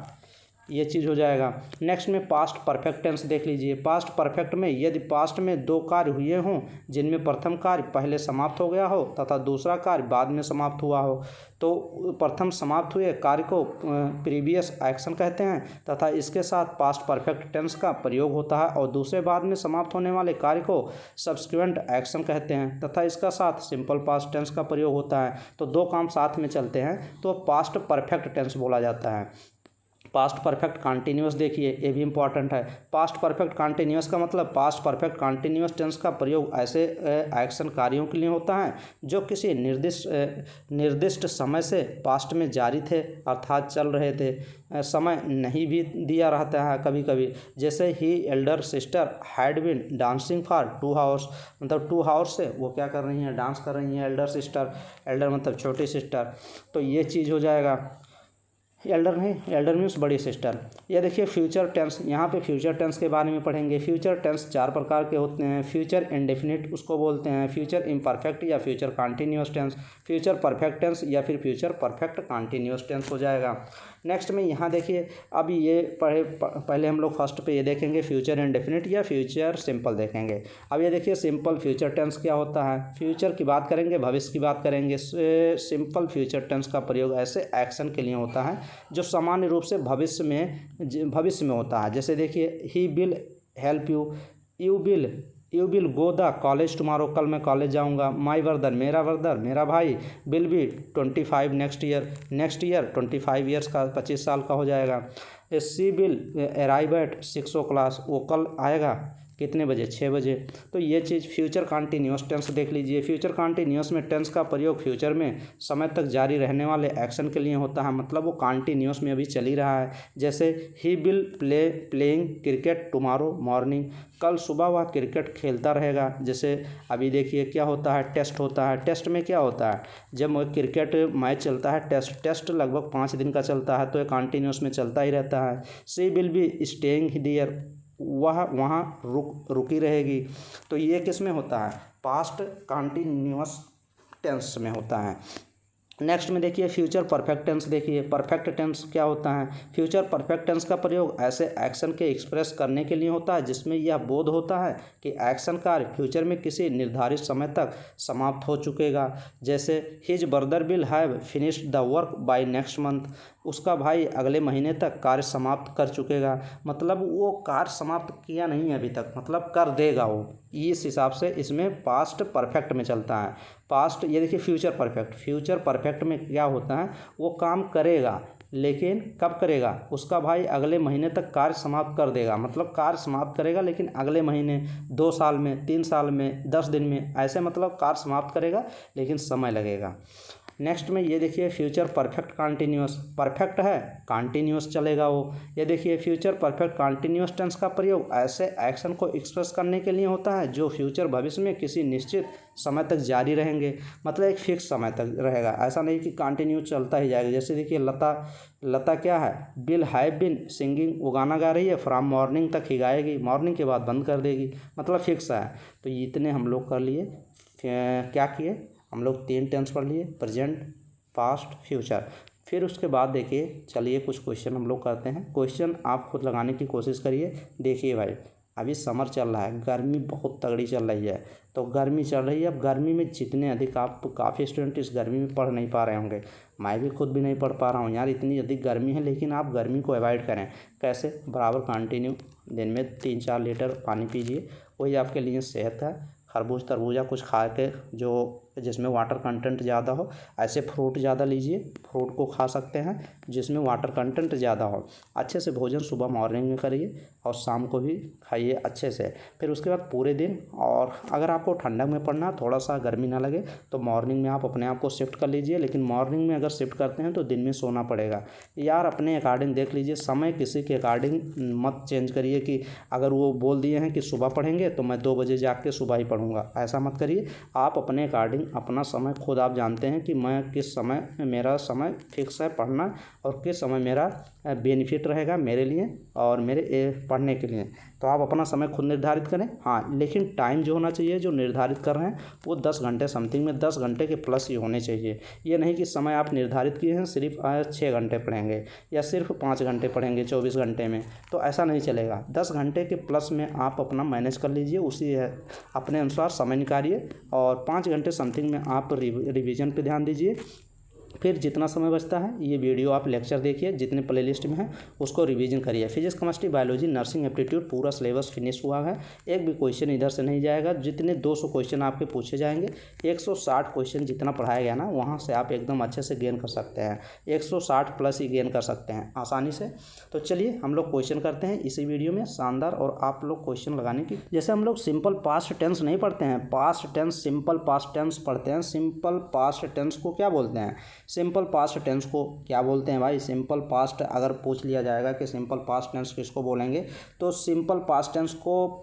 ये चीज़ हो जाएगा। नेक्स्ट में पास्ट परफेक्ट टेंस देख लीजिए। पास्ट परफेक्ट में यदि पास्ट में दो कार्य हुए हों जिनमें प्रथम कार्य पहले समाप्त हो गया हो तथा दूसरा कार्य बाद में समाप्त हुआ हो, तो प्रथम समाप्त हुए कार्य को प्रीवियस एक्शन कहते हैं तथा इसके साथ पास्ट परफेक्ट टेंस का प्रयोग होता है, और दूसरे बाद में समाप्त होने वाले कार्य को सब्सिक्वेंट एक्शन कहते हैं तथा इसका साथ सिंपल पास्ट टेंस का प्रयोग होता है। तो दो काम साथ में चलते हैं तो पास्ट परफेक्ट टेंस बोला जाता है। पास्ट परफेक्ट कॉन्टिन्यूस देखिए, ये भी इंपॉर्टेंट है। पास्ट परफेक्ट कॉन्टिन्यूस का मतलब पास्ट परफेक्ट कॉन्टिन्यूस टेंस का प्रयोग ऐसे एक्शन कार्यों के लिए होता है जो किसी निर्दिष्ट समय से पास्ट में जारी थे अर्थात चल रहे थे, समय नहीं भी दिया रहता है कभी कभी। जैसे ही elder sister had been dancing for 2 hours, मतलब 2 आवर्स से वो क्या कर रही हैं, डांस कर रही हैं। एल्डर सिस्टर, एल्डर मतलब छोटी सिस्टर, तो ये चीज़ हो जाएगा। एल्डर नहीं, एल्डर मीन्स बड़ी सिस्टर। ये देखिए फ्यूचर टेंस, यहाँ पे फ्यूचर टेंस के बारे में पढ़ेंगे। फ्यूचर टेंस 4 प्रकार के होते हैं। फ्यूचर इंडेफिनिट उसको बोलते हैं, फ्यूचर इम्परफेक्ट या future continuous tense, future perfect tense या फिर फ्यूचर परफेक्ट कॉन्टिन्यूस टेंस हो जाएगा। नेक्स्ट में यहाँ देखिए, अब ये पहले हम लोग फर्स्ट पे ये देखेंगे फ्यूचर इंडेफिनिट या फ्यूचर सिंपल देखेंगे। अब ये देखिए सिंपल फ्यूचर टेंस क्या होता है। फ्यूचर की बात करेंगे, भविष्य की बात करेंगे। सिंपल फ्यूचर टेंस का प्रयोग ऐसे एक्शन के लिए होता है जो सामान्य रूप से भविष्य में होता है। जैसे देखिए, he will help you, you will go the college tomorrow, कल मैं कॉलेज जाऊंगा। माई ब्रदर, मेरा भाई, will be 25 next year 25 years का 25 साल का हो जाएगा। सी विल अराइव एट 6 o'clock, वो कल आएगा कितने बजे, 6 बजे। तो ये चीज़ फ्यूचर कॉन्टिन्यूस टेंस देख लीजिए। फ्यूचर कॉन्टिन्यूस में टेंस का प्रयोग फ्यूचर में समय तक जारी रहने वाले एक्शन के लिए होता है, मतलब वो कॉन्टिन्यूस में अभी चल ही रहा है। जैसे he will playing cricket tomorrow morning, कल सुबह वह क्रिकेट खेलता रहेगा। जैसे अभी देखिए क्या होता है, टेस्ट होता है। टेस्ट में क्या होता है, जब क्रिकेट मैच चलता है, टेस्ट लगभग 5 दिन का चलता है, तो ये कॉन्टिन्यूस में चलता ही रहता है। सी विल बी स्टेइंग हियर, वह वहाँ रुकी रहेगी। तो ये किस में होता है, पास्ट कॉन्टिन्यूअस टेंस में होता है। नेक्स्ट में देखिए फ्यूचर परफेक्ट टेंस देखिए। परफेक्ट टेंस क्या होता है, फ्यूचर परफेक्ट टेंस का प्रयोग ऐसे एक्शन के एक्सप्रेस करने के लिए होता है जिसमें यह बोध होता है कि एक्शन कार्य फ्यूचर में किसी निर्धारित समय तक समाप्त हो चुकेगा। जैसे his brother will have finished the work by next month, उसका भाई अगले महीने तक कार्य समाप्त कर चुकेगा, मतलब वो कार्य समाप्त किया नहीं है अभी तक, मतलब कर देगा वो। इस हिसाब से इसमें पास्ट परफेक्ट में चलता है। पास्ट, ये देखिए फ्यूचर परफेक्ट में क्या होता है, वो काम करेगा लेकिन कब करेगा, उसका भाई अगले महीने तक कार्य समाप्त कर देगा, मतलब कार्य समाप्त करेगा लेकिन अगले महीने, 2 साल में, 3 साल में, 10 दिन में, ऐसे मतलब कार्य समाप्त करेगा लेकिन समय लगेगा। नेक्स्ट में ये देखिए फ्यूचर परफेक्ट कॉन्टिन्यूस, परफेक्ट है कॉन्टिन्यूस चलेगा वो। ये देखिए फ्यूचर परफेक्ट कॉन्टिन्यूस टेंस का प्रयोग ऐसे एक्शन को एक्सप्रेस करने के लिए होता है जो फ्यूचर भविष्य में किसी निश्चित समय तक जारी रहेंगे, मतलब एक फिक्स समय तक रहेगा, ऐसा नहीं कि कंटिन्यू चलता ही जाएगा। जैसे देखिए लता क्या है, विल हैव बीन सिंगिंग, वो गाना गा रही है, फ्रॉम मॉर्निंग तक ही गाएगी, मॉर्निंग के बाद बंद कर देगी, मतलब फिक्स है। तो इतने हम लोग कर लिए, क्या किए हम लोग, 3 टेंस पढ़ लिए, प्रेजेंट, पास्ट, फ्यूचर। फिर उसके बाद देखिए, चलिए कुछ क्वेश्चन हम लोग करते हैं। क्वेश्चन आप खुद लगाने की कोशिश करिए। देखिए भाई, अभी समर चल रहा है, गर्मी बहुत तगड़ी चल रही है, तो गर्मी चल रही है। अब गर्मी में जितने अधिक, आप काफ़ी स्टूडेंट इस गर्मी में पढ़ नहीं पा रहे होंगे, मैं भी खुद भी नहीं पढ़ पा रहा हूँ यार, इतनी अधिक गर्मी है। लेकिन आप गर्मी को अवॉइड करें, कैसे, बराबर कंटिन्यू दिन में 3-4 लीटर पानी पीजिए, वही आपके लिए सेहत है। खरबूज तरबूजा कुछ खा के, जो जिसमें वाटर कंटेंट ज़्यादा हो, ऐसे फ्रूट ज़्यादा लीजिए, फ्रूट को खा सकते हैं जिसमें वाटर कंटेंट ज़्यादा हो। अच्छे से भोजन सुबह मॉर्निंग में करिए और शाम को भी खाइए अच्छे से। फिर उसके बाद पूरे दिन, और अगर आपको ठंडक में पढ़ना, थोड़ा सा गर्मी ना लगे, तो मॉर्निंग में आप अपने आप को शिफ्ट कर लीजिए। लेकिन मॉर्निंग में अगर शिफ्ट करते हैं तो दिन में सोना पड़ेगा यार, अपने अकॉर्डिंग देख लीजिए, समय किसी के अकॉर्डिंग मत चेंज करिए कि अगर वो बोल दिए हैं कि सुबह पढ़ेंगे तो मैं 2 बजे जाग के सुबह ही पढ़ूंगा, ऐसा मत करिए। आप अपने अकॉर्डिंग, अपना समय खुद आप जानते हैं कि मैं किस समय, मेरा समय फिक्स है पढ़ना, और किस समय मेरा बेनिफिट रहेगा मेरे लिए और मेरे पढ़ने के लिए। तो आप अपना समय खुद निर्धारित करें। हाँ, लेकिन टाइम जो होना चाहिए जो निर्धारित कर रहे हैं वो 10 घंटे समथिंग में 10 घंटे के प्लस ही होने चाहिए। ये नहीं कि समय आप निर्धारित किए हैं सिर्फ 6 घंटे पढ़ेंगे या सिर्फ 5 घंटे पढ़ेंगे 24 घंटे में, तो ऐसा नहीं चलेगा। 10 घंटे के प्लस में आप अपना मैनेज कर लीजिए, उसी अपने अनुसार समय निकालिए और 5 घंटे समथिंग में आप रिवीजन पे ध्यान दीजिए। फिर जितना समय बचता है ये वीडियो आप लेक्चर देखिए, जितने प्लेलिस्ट में है उसको रिवीजन करिए। Physics, chemistry, biology, nursing, aptitude पूरा सिलेबस फिनिश हुआ है। एक भी क्वेश्चन इधर से नहीं जाएगा। जितने 200 क्वेश्चन आपके पूछे जाएंगे, 160 क्वेश्चन जितना पढ़ाया गया ना वहाँ से आप एकदम अच्छे से गेन कर सकते हैं। 160 प्लस ही गेन कर सकते हैं आसानी से। तो चलिए हम लोग क्वेश्चन करते हैं इसी वीडियो में शानदार। और आप लोग क्वेश्चन लगाने की, जैसे हम लोग सिंपल पास्ट टेंस नहीं पढ़ते हैं, past tense simple past tense पढ़ते हैं। सिंपल पास्ट टेंस को क्या बोलते हैं? सिंपल पास्ट टेंस को क्या बोलते हैं भाई? सिंपल पास्ट अगर पूछ लिया जाएगा कि सिंपल पास्ट टेंस किसको बोलेंगे, तो सिंपल पास्ट टेंस को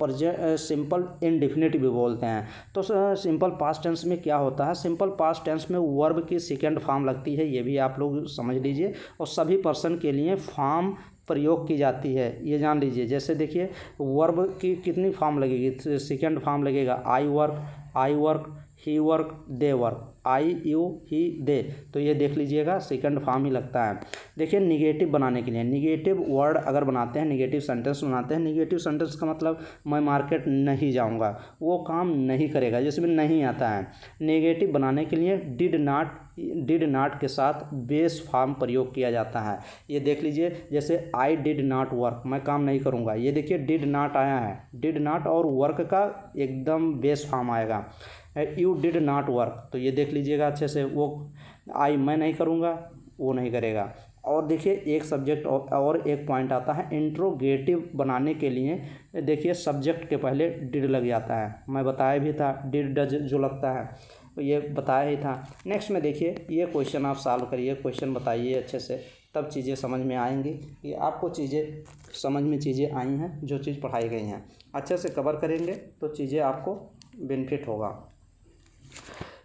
सिंपल इंडेफिनिट भी बोलते हैं। तो सिंपल पास्ट टेंस में क्या होता है? सिंपल पास्ट टेंस में वर्ब की सेकंड फॉर्म लगती है, ये भी आप लोग समझ लीजिए। और सभी पर्सन के लिए फॉर्म प्रयोग की जाती है, ये जान लीजिए। जैसे देखिए वर्ब की कितनी फॉर्म लगेगी? सेकंड फॉर्म लगेगा I work, he work, they work, I you he they. तो ये देख लीजिएगा सेकंड फॉर्म ही लगता है। देखिए निगेटिव बनाने के लिए, निगेटिव वर्ड अगर बनाते हैं, निगेटिव सेंटेंस बनाते हैं, निगेटिव सेंटेंस का मतलब मैं मार्केट नहीं जाऊंगा, वो काम नहीं करेगा जिसमें नहीं आता है। नेगेटिव बनाने के लिए डिड नाट के साथ बेस फॉर्म प्रयोग किया जाता है। ये देख लीजिए, जैसे आई डिड नॉट वर्क, मैं काम नहीं करूँगा, ये देखिए डिड नॉट आया है। डिड नॉट और वर्क का एकदम बेस फॉर्म आएगा। यू डिड नॉट वर्क, तो ये देख लीजिएगा अच्छे से। वो आई मैं नहीं करूँगा, वो नहीं करेगा। और देखिए एक सब्जेक्ट और एक पॉइंट आता है इंट्रोगेटिव बनाने के लिए। देखिए सब्जेक्ट के पहले डिड लग जाता है, मैं बताया भी था डिड डज जो लगता है, तो ये बताया ही था। नेक्स्ट में देखिए ये क्वेश्चन आप सॉल्व करिए, क्वेश्चन बताइए अच्छे से, तब चीज़ें समझ में आएंगी कि आपको चीज़ें समझ में चीज़ें आई हैं, जो चीज़ पढ़ाई गई हैं अच्छे से कवर करेंगे तो चीज़ें आपको बेनिफिट होगा।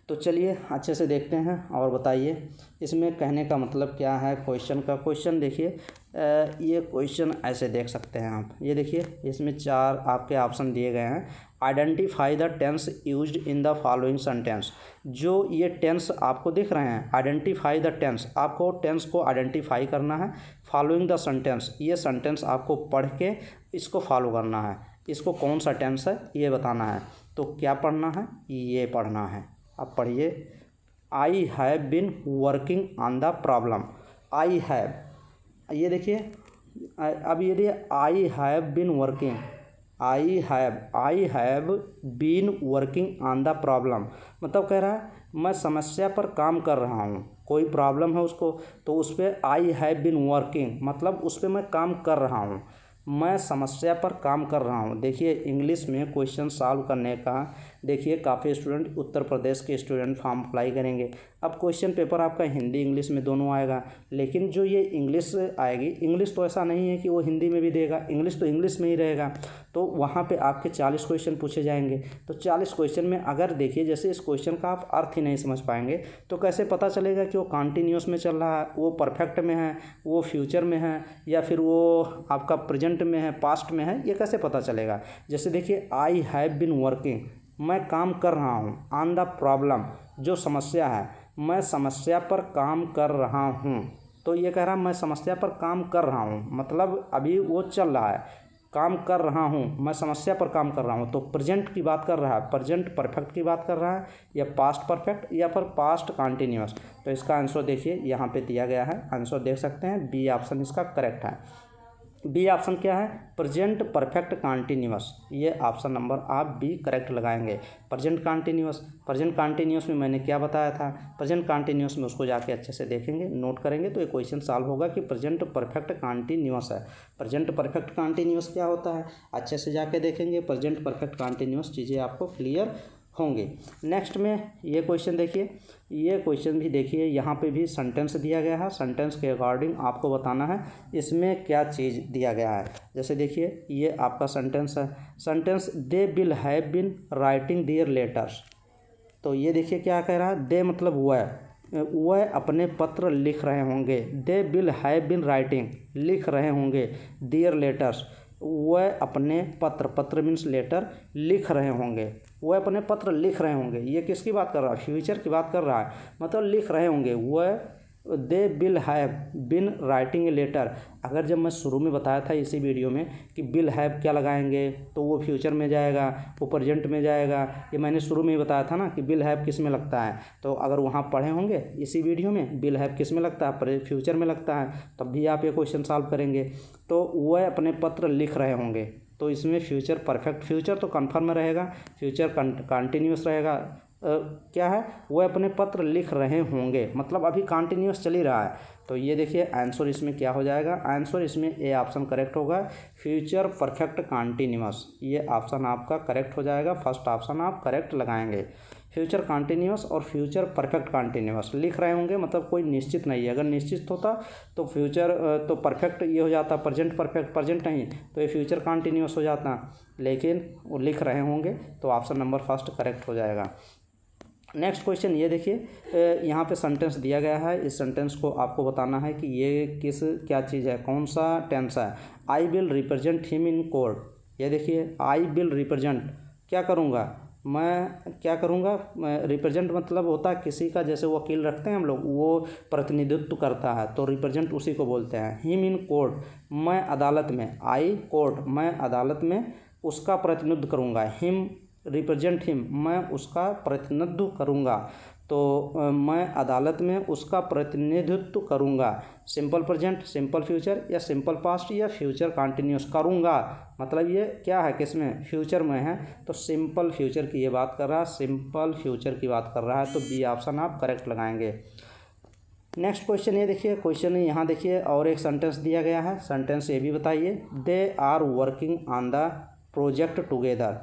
तो चलिए अच्छे से देखते हैं और बताइए इसमें कहने का मतलब क्या है क्वेश्चन का। क्वेश्चन देखिए ये क्वेश्चन ऐसे देख सकते हैं आप। ये देखिए इसमें 4 आपके ऑप्शन दिए गए हैं। Identify the tense used in the following sentence. जो ये टेंस आपको दिख रहे हैं, आइडेंटिफाई द टेंस, आपको टेंस को आइडेंटिफाई करना है। फॉलोइंग द सेंटेंस, ये सेंटेंस आपको पढ़ के इसको फॉलो करना है। इसको कौन सा टेंस है ये बताना है। तो क्या पढ़ना है? ये पढ़ना है। अब पढ़िए, I have been working on the problem. I have, ये देखिए अब ये देखिए I have been working, I have been working on the problem, मतलब कह रहा है मैं समस्या पर काम कर रहा हूँ। कोई प्रॉब्लम है उसको, तो उस पर आई हैव बिन वर्किंग मतलब उस पर मैं काम कर रहा हूँ, मैं समस्या पर काम कर रहा हूँ। देखिए इंग्लिश में क्वेश्चन सॉल्व करने का, देखिए काफ़ी स्टूडेंट उत्तर प्रदेश के स्टूडेंट फॉर्म अप्लाई करेंगे। अब क्वेश्चन पेपर आपका हिंदी इंग्लिश में दोनों आएगा, लेकिन जो ये इंग्लिश आएगी, इंग्लिश तो ऐसा नहीं है कि वो हिंदी में भी देगा, इंग्लिश तो इंग्लिश में ही रहेगा। तो वहाँ पे आपके 40 क्वेश्चन पूछे जाएंगे। तो 40 क्वेश्चन में अगर देखिए जैसे इस क्वेश्चन का आप अर्थ ही नहीं समझ पाएंगे तो कैसे पता चलेगा कि वो कॉन्टिन्यूस में चल रहा है, वो परफेक्ट में है, वो फ्यूचर में है, या फिर वो आपका प्रेजेंट में है, पास्ट में है, ये कैसे पता चलेगा? जैसे देखिए आई हैव बिन वर्किंग, मैं काम कर रहा हूँ, ऑन द प्रॉब्लम जो समस्या है, मैं समस्या पर काम कर रहा हूँ। तो ये कह रहा है मैं समस्या पर काम कर रहा हूँ, मतलब अभी वो चल रहा है, काम कर रहा हूँ, मैं समस्या पर काम कर रहा हूँ। तो प्रेजेंट की बात कर रहा है, प्रेजेंट परफेक्ट की बात कर रहा है, या पास्ट परफेक्ट, या फिर पास्ट कॉन्टिन्यूस। तो इसका आंसर देखिए यहाँ पे दिया गया है, आंसर देख सकते हैं, बी ऑप्शन इसका करेक्ट है। बी ऑप्शन क्या है? प्रेजेंट परफेक्ट कॉन्टिन्यूस, ये ऑप्शन नंबर आप बी करेक्ट लगाएंगे। प्रेजेंट कॉन्टिन्यूस में मैंने क्या बताया था? प्रेजेंट कॉन्टिन्यूस में उसको जाके अच्छे से देखेंगे, नोट करेंगे तो ये क्वेश्चन सॉल्व होगा कि प्रेजेंट परफेक्ट कॉन्टिन्यूस है। प्रेजेंट परफेक्ट कॉन्टिन्यूस क्या होता है अच्छे से जाके देखेंगे, प्रेजेंट परफेक्ट कॉन्टिन्यूस चीज़ें आपको क्लियर होंगे। नेक्स्ट में ये क्वेश्चन देखिए, ये क्वेश्चन भी देखिए, यहाँ पे भी सेंटेंस दिया गया है, सेंटेंस के अकॉर्डिंग आपको बताना है इसमें क्या चीज़ दिया गया है। जैसे देखिए ये आपका सेंटेंस है, sentence they will have been writing their letters. तो ये देखिए क्या कह रहा है, दे मतलब वह अपने पत्र लिख रहे होंगे, दे विल हैव बिन राइटिंग लिख रहे होंगे, देयर लेटर्स वह अपने पत्र मीन्स लेटर लिख रहे होंगे, वह अपने पत्र लिख रहे होंगे। ये किसकी बात कर रहा है? फ्यूचर की बात कर रहा है, मतलब लिख रहे होंगे। वह they will have been writing a letter. अगर जब मैं शुरू में बताया था इसी वीडियो में कि विल हैव क्या लगाएंगे तो वो फ्यूचर में जाएगा, वो प्रेजेंट में जाएगा। ये मैंने शुरू में ही बताया था ना कि विल हैव किस में लगता है। तो अगर वहाँ पढ़े होंगे इसी वीडियो में विल हैव किस में लगता है, फ्यूचर में लगता है, तब भी आप ये क्वेश्चन सॉल्व करेंगे। तो वह अपने पत्र लिख रहे होंगे, तो इसमें फ्यूचर परफेक्ट, फ्यूचर तो कन्फर्म में रहेगा, फ्यूचर कंटिन्यूस रहेगा। क्या है? वह अपने पत्र लिख रहे होंगे, मतलब अभी कंटिन्यूस चल ही रहा है। तो ये देखिए आंसर इसमें क्या हो जाएगा? आंसर इसमें ए ऑप्शन करेक्ट होगा, फ्यूचर परफेक्ट कंटिन्यूस। ये ऑप्शन आपका करेक्ट हो जाएगा, फर्स्ट ऑप्शन आप करेक्ट लगाएंगे। फ्यूचर कंटिन्यूस और फ्यूचर परफेक्ट कंटिन्यूस लिख रहे होंगे, मतलब कोई निश्चित नहीं है। अगर निश्चित होता तो फ्यूचर तो परफेक्ट ये हो जाता, प्रेजेंट परफेक्ट, प्रेजेंट नहीं तो ये फ्यूचर कंटिन्यूस हो जाता, लेकिन वो लिख रहे होंगे तो ऑप्शन नंबर फर्स्ट करेक्ट हो जाएगा। नेक्स्ट क्वेश्चन ये देखिए, यहाँ पे सेंटेंस दिया गया है, इस सेंटेंस को आपको बताना है कि ये क्या चीज़ है, कौन सा टेंस है। I will represent him in court. ये देखिए आई विल रिप्रेजेंट, क्या करूँगा मैं, क्या करूँगा रिप्रेजेंट मतलब होता है किसी का, जैसे वकील रखते हैं हम लोग, वो प्रतिनिधित्व करता है तो रिप्रेजेंट उसी को बोलते हैं। हिम इन कोर्ट, मैं अदालत में, आई कोर्ट मैं अदालत में उसका प्रतिनिधित्व करूँगा। हिम रिप्रेजेंट हिम, मैं उसका प्रतिनिधित्व करूँगा, तो मैं अदालत में उसका प्रतिनिधित्व करूँगा। सिंपल प्रेजेंट, सिंपल फ्यूचर या सिंपल पास्ट या फ्यूचर कंटिन्यूस करूँगा, मतलब ये क्या है, किसमें, फ्यूचर में है, तो सिंपल फ्यूचर की ये बात कर रहा है, सिंपल फ्यूचर की बात कर रहा है, तो बी ऑप्शन आप करेक्ट लगाएंगे। नेक्स्ट क्वेश्चन ये देखिए, क्वेश्चन यहाँ देखिए और एक सेंटेंस दिया गया है, सेंटेंस ये भी बताइए। They are working on the project together.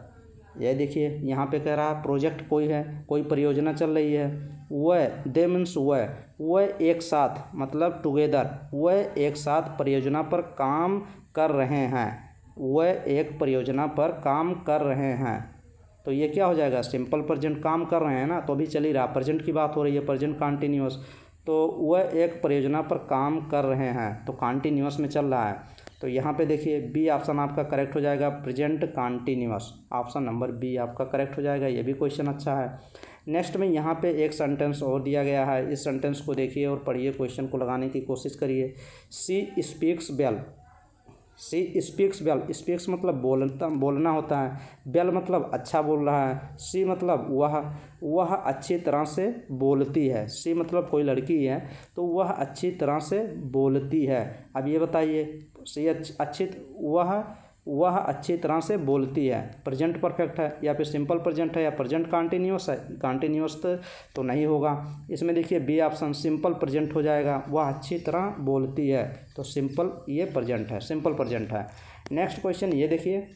ये देखिए यहाँ पे कह रहा है प्रोजेक्ट कोई है, कोई परियोजना चल रही है। वह, दे मीन्स वह एक साथ, मतलब टुगेदर, वह एक साथ परियोजना पर काम कर रहे हैं, वह एक परियोजना पर काम कर रहे हैं। तो ये क्या हो जाएगा? सिंपल प्रेजेंट, काम कर रहे हैं ना, तो अभी चल ही रहा, प्रेजेंट की बात हो रही है, प्रेजेंट कंटिन्यूअस, तो वह एक परियोजना पर काम कर रहे हैं, तो कंटिन्यूअस में चल रहा है। तो यहाँ पे देखिए बी ऑप्शन आपका करेक्ट हो जाएगा, present continuous, option number B आपका करेक्ट हो जाएगा। ये भी क्वेश्चन अच्छा है। नेक्स्ट में यहाँ पे एक सेंटेंस और दिया गया है, इस सेंटेंस को देखिए और पढ़िए, क्वेश्चन को लगाने की कोशिश करिए। She speaks well, she speaks well, speaks मतलब बोलना होता है, वेल मतलब अच्छा बोल रहा है, सी मतलब वह अच्छी तरह से बोलती है। सी मतलब कोई लड़की है तो वह अच्छी तरह से बोलती है। अब ये बताइए सी वह अच्छी तरह से बोलती है, प्रेजेंट परफेक्ट है या फिर सिंपल प्रेजेंट है या प्रेजेंट कंटिन्यूअस है? कंटिन्यूअस तो नहीं होगा। इसमें देखिए बी ऑप्शन सिंपल प्रेजेंट हो जाएगा, वह अच्छी तरह बोलती है, तो सिंपल ये प्रेजेंट है, सिंपल प्रेजेंट है। नेक्स्ट क्वेश्चन ये देखिए,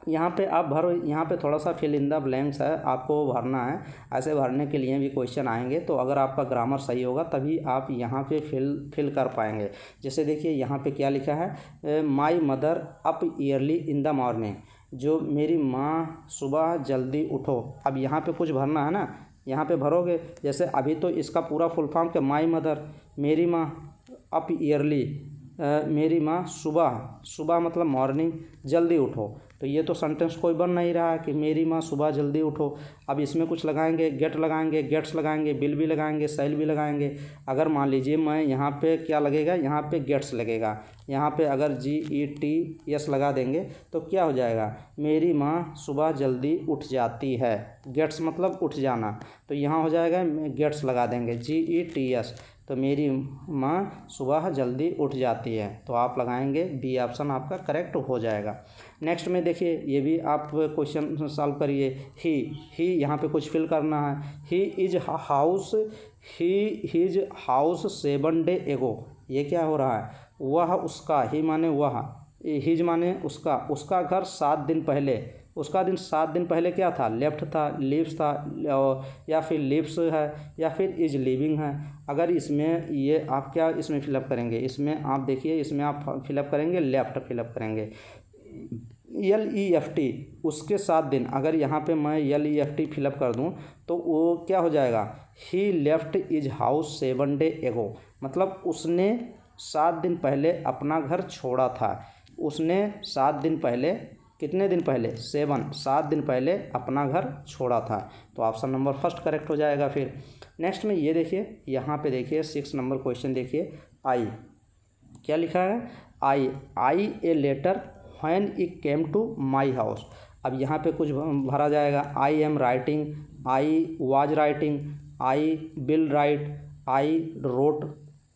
यहाँ पे आप भरो, यहाँ पे थोड़ा सा फिल इन द ब्लैंक्स है, आपको भरना है। ऐसे भरने के लिए भी क्वेश्चन आएंगे, तो अगर आपका ग्रामर सही होगा तभी आप यहाँ पे फिल कर पाएंगे। जैसे देखिए यहाँ पे क्या लिखा है, my mother up yearly in the morning, जो मेरी माँ सुबह जल्दी उठो। अब यहाँ पे कुछ भरना है ना, यहाँ पे भरोगे। जैसे अभी तो इसका पूरा फुल फॉर्म क्या, माई मदर मेरी माँ, अप ईयरली मेरी माँ सुबह मतलब मॉर्निंग, जल्दी उठो। तो ये तो सेंटेंस कोई बन नहीं रहा है कि मेरी माँ सुबह जल्दी उठो। अब इसमें कुछ लगाएंगे, गेट लगाएंगे, गेट्स लगाएंगे, बिल भी लगाएंगे, सेल भी लगाएंगे। अगर मान लीजिए मैं यहाँ पे क्या लगेगा, यहाँ पे गेट्स लगेगा, यहाँ पे अगर GETS लगा देंगे तो क्या हो जाएगा, मेरी माँ सुबह जल्दी उठ जाती है। गेट्स मतलब उठ जाना, तो यहाँ हो जाएगा गेट्स लगा देंगे GETS, तो मेरी माँ सुबह जल्दी उठ जाती है, तो आप लगाएंगे बी ऑप्शन आपका करेक्ट हो जाएगा। नेक्स्ट में देखिए ये भी आप क्वेश्चन सॉल्व करिए। ही यहाँ पे कुछ फिल करना है। हीज हाउस 7 डे एगो, ये क्या हो रहा है, वह उसका, ही माने वह, हिज माने उसका घर 7 दिन पहले, उसका दिन 7 दिन पहले क्या था, लेफ्ट था, लीव्स था, या फिर लीव्स है या फिर इज लिविंग है। अगर इसमें ये आप क्या इसमें फिलअप करेंगे, इसमें आप देखिए, इसमें आप फिलअप करेंगे लेफ्ट फिलअप करेंगे, LEFT उसके 7 दिन। अगर यहाँ पे मैं LEFT फिलअप कर दूँ तो वो क्या हो जाएगा, ही लेफ्ट इज हाउस 7 डे एगो, मतलब उसने 7 दिन पहले अपना घर छोड़ा था। उसने 7 दिन पहले, कितने दिन पहले, 7 दिन पहले अपना घर छोड़ा था। तो ऑप्शन नंबर फर्स्ट करेक्ट हो जाएगा। फिर नेक्स्ट में ये देखिए, यहाँ पे देखिए 6 नंबर क्वेश्चन देखिए, आई क्या लिखा है, I a letter when he came to my house. अब यहाँ पे कुछ भरा जाएगा, I am writing, I was writing, I will write, I wrote.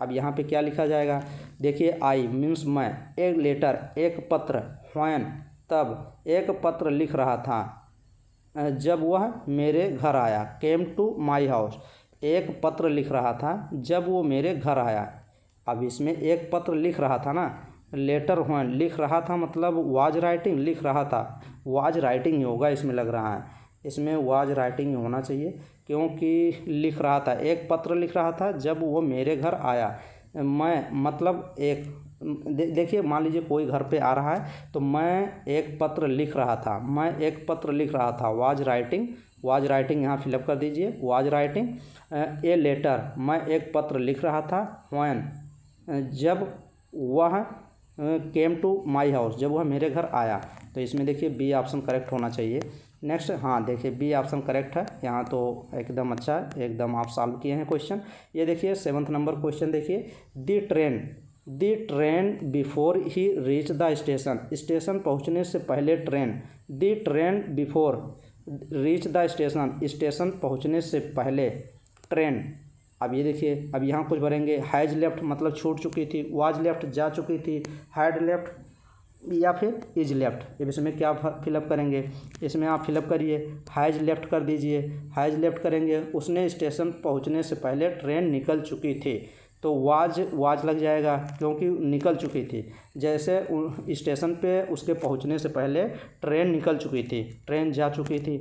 अब यहाँ पे क्या लिखा जाएगा, देखिए आई मीन्स मैं, एक लेटर एक पत्र, व्हेन तब, एक पत्र लिख रहा था जब वह मेरे घर आया, केम टू माई हाउस, एक पत्र लिख रहा था जब वो मेरे घर आया। अब इसमें एक पत्र लिख रहा था ना, लेटर व्हेन लिख रहा था मतलब वाज राइटिंग लिख रहा था, वाज राइटिंग ही होगा इसमें लग रहा है, इसमें वाज राइटिंग ही होना चाहिए क्योंकि लिख रहा था, एक पत्र लिख रहा था जब वो मेरे घर आया। मैं मतलब एक देखिए मान लीजिए कोई घर पे आ रहा है तो मैं एक पत्र लिख रहा था, मैं एक पत्र लिख रहा था, वाज राइटिंग, वाज राइटिंग यहाँ फिलअप कर दीजिए, वाज राइटिंग ए लेटर, मैं एक पत्र लिख रहा था, व्हेन जब वह केम टू माई हाउस, जब वह मेरे घर आया। तो इसमें देखिए बी ऑप्शन करेक्ट होना चाहिए। नेक्स्ट हाँ देखिए बी ऑप्शन करेक्ट है यहाँ, तो एकदम अच्छा है, एकदम आप सॉल्व किए हैं क्वेश्चन। ये देखिए 7th नंबर क्वेश्चन देखिए, the train before he reach the station, station पहुँचने से पहले train, the train before reach the station, station पहुँचने से पहले ट्रेन। अब ये देखिए, अब यहाँ कुछ भरेंगे, हैज़ लेफ्ट मतलब छूट चुकी थी, वाज लेफ्ट जा चुकी थी, हैड लेफ्ट या फिर इज लेफ्ट। अब इसमें क्या फिलअप करेंगे, इसमें आप फिलअप करिए, हैज़ लेफ्ट कर दीजिए, हैज़ लेफ्ट करेंगे, उसने स्टेशन पहुँचने से पहले ट्रेन निकल चुकी थी, तो वाज लग जाएगा क्योंकि निकल चुकी थी, जैसे स्टेशन पे उसके पहुंचने से पहले ट्रेन निकल चुकी थी, ट्रेन जा चुकी थी।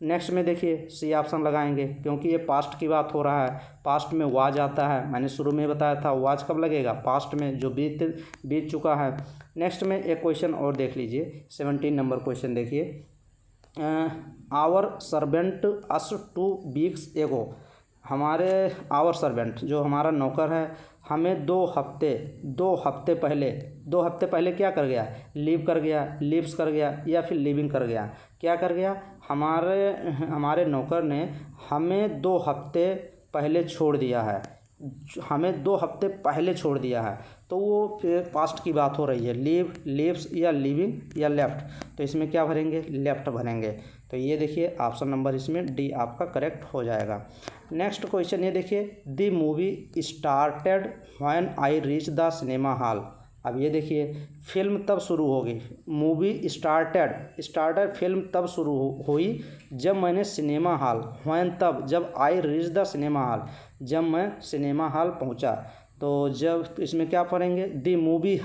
नेक्स्ट में देखिए सी ऑप्शन लगाएंगे क्योंकि ये पास्ट की बात हो रहा है, पास्ट में वाज आता है, मैंने शुरू में बताया था वाज कब लगेगा, पास्ट में जो बीत चुका है। नेक्स्ट में एक क्वेश्चन और देख लीजिए, 17 नंबर क्वेश्चन देखिए, आवर सर्वेंट अस 2 वीक्स एगो, हमारे आवर सर्वेंट जो हमारा नौकर है हमें 2 हफ्ते पहले क्या कर गया, लीव कर गया, लीव्स कर गया या फिर लीविंग कर गया, क्या कर गया, हमारे नौकर ने हमें 2 हफ्ते पहले छोड़ दिया है, हमें 2 हफ्ते पहले छोड़ दिया है, तो वो फिर पास्ट की बात हो रही है, लीव्स या लीविंग या लेफ्ट, तो इसमें क्या भरेंगे, लेफ्ट भरेंगे। तो ये देखिए ऑप्शन नंबर इसमें डी आपका करेक्ट हो जाएगा। नेक्स्ट क्वेश्चन ये देखिए, the movie started when I reach the cinema hall. अब ये देखिए फिल्म तब शुरू होगी, मूवी स्टार्टेड फिल्म तब शुरू हुई जब मैंने सिनेमा हॉल, व्हेन तब, जब I reach the cinema hall, जब मैं सिनेमा हॉल पहुंचा। तो जब इसमें क्या पढ़ेंगे, द मूवी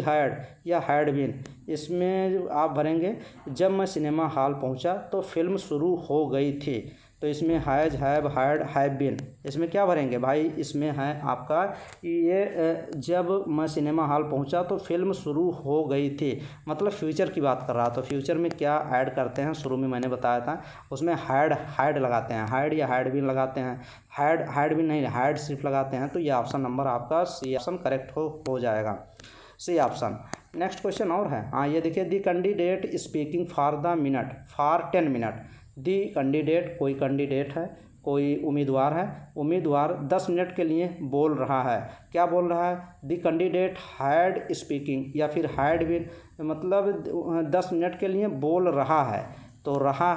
हैड या हैड बीन, इसमें आप भरेंगे जब मैं सिनेमा हॉल पहुंचा तो फिल्म शुरू हो गई थी, तो इसमें has, have, had, have been, इसमें क्या भरेंगे भाई, इसमें है आपका ये जब मैं सिनेमा हॉल पहुंचा तो फिल्म शुरू हो गई थी, मतलब फ्यूचर की बात कर रहा, तो फ्यूचर में क्या ऐड करते हैं, शुरू में मैंने बताया था, उसमें हैड लगाते हैं, हैड या हैड बीन लगाते हैं, हैड बीन नहीं, हैड सिर्फ लगाते हैं। तो ये ऑप्शन नंबर आपका सी ऑप्शन करेक्ट हो जाएगा, सी ऑप्शन। नेक्स्ट क्वेश्चन और है, हाँ ये देखिए, the candidate speaking for 10 minute, the candidate कोई कैंडिडेट है, कोई उम्मीदवार है, उम्मीदवार 10 मिनट के लिए बोल रहा है, क्या बोल रहा है, दी कैंडिडेट हैड स्पीकिंग या फिर हैड बीन, मतलब 10 मिनट के लिए बोल रहा है, तो रहा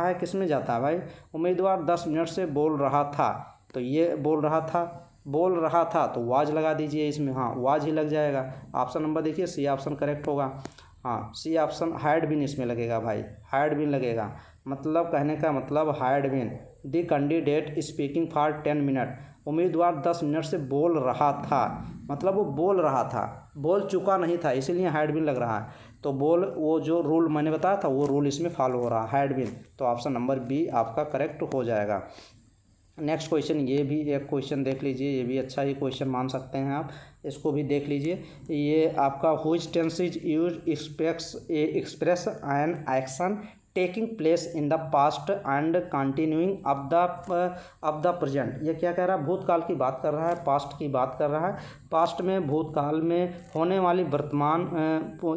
है किस में जाता है भाई, उम्मीदवार 10 मिनट से बोल रहा था, तो ये बोल रहा था तो वाज लगा दीजिए इसमें, हाँ वाज ही लग जाएगा। ऑप्शन नंबर देखिए सी ऑप्शन करेक्ट होगा, हाँ सी ऑप्शन, हैड बीन इसमें लगेगा भाई, हैड बीन लगेगा, मतलब कहने का मतलब had been, the candidate speaking for 10 minute, उम्मीदवार 10 मिनट से बोल रहा था, मतलब वो बोल रहा था, बोल चुका नहीं था, इसीलिए हैड बीन लग रहा है, तो वो जो रूल मैंने बताया था वो रूल इसमें फॉलो हो रहा है, हैड बीन, तो ऑप्शन नंबर बी आपका करेक्ट हो जाएगा। नेक्स्ट क्वेश्चन, ये भी एक क्वेश्चन देख लीजिए, ये भी अच्छा ही क्वेश्चन मान सकते हैं आप, इसको भी देख लीजिए। ये आपका which tense is used express an action taking place in the past and continuing up the present. ये क्या कह रहा है, भूतकाल की बात कर रहा है, पास्ट की बात कर रहा है। पास्ट में, भूतकाल में होने वाली वर्तमान,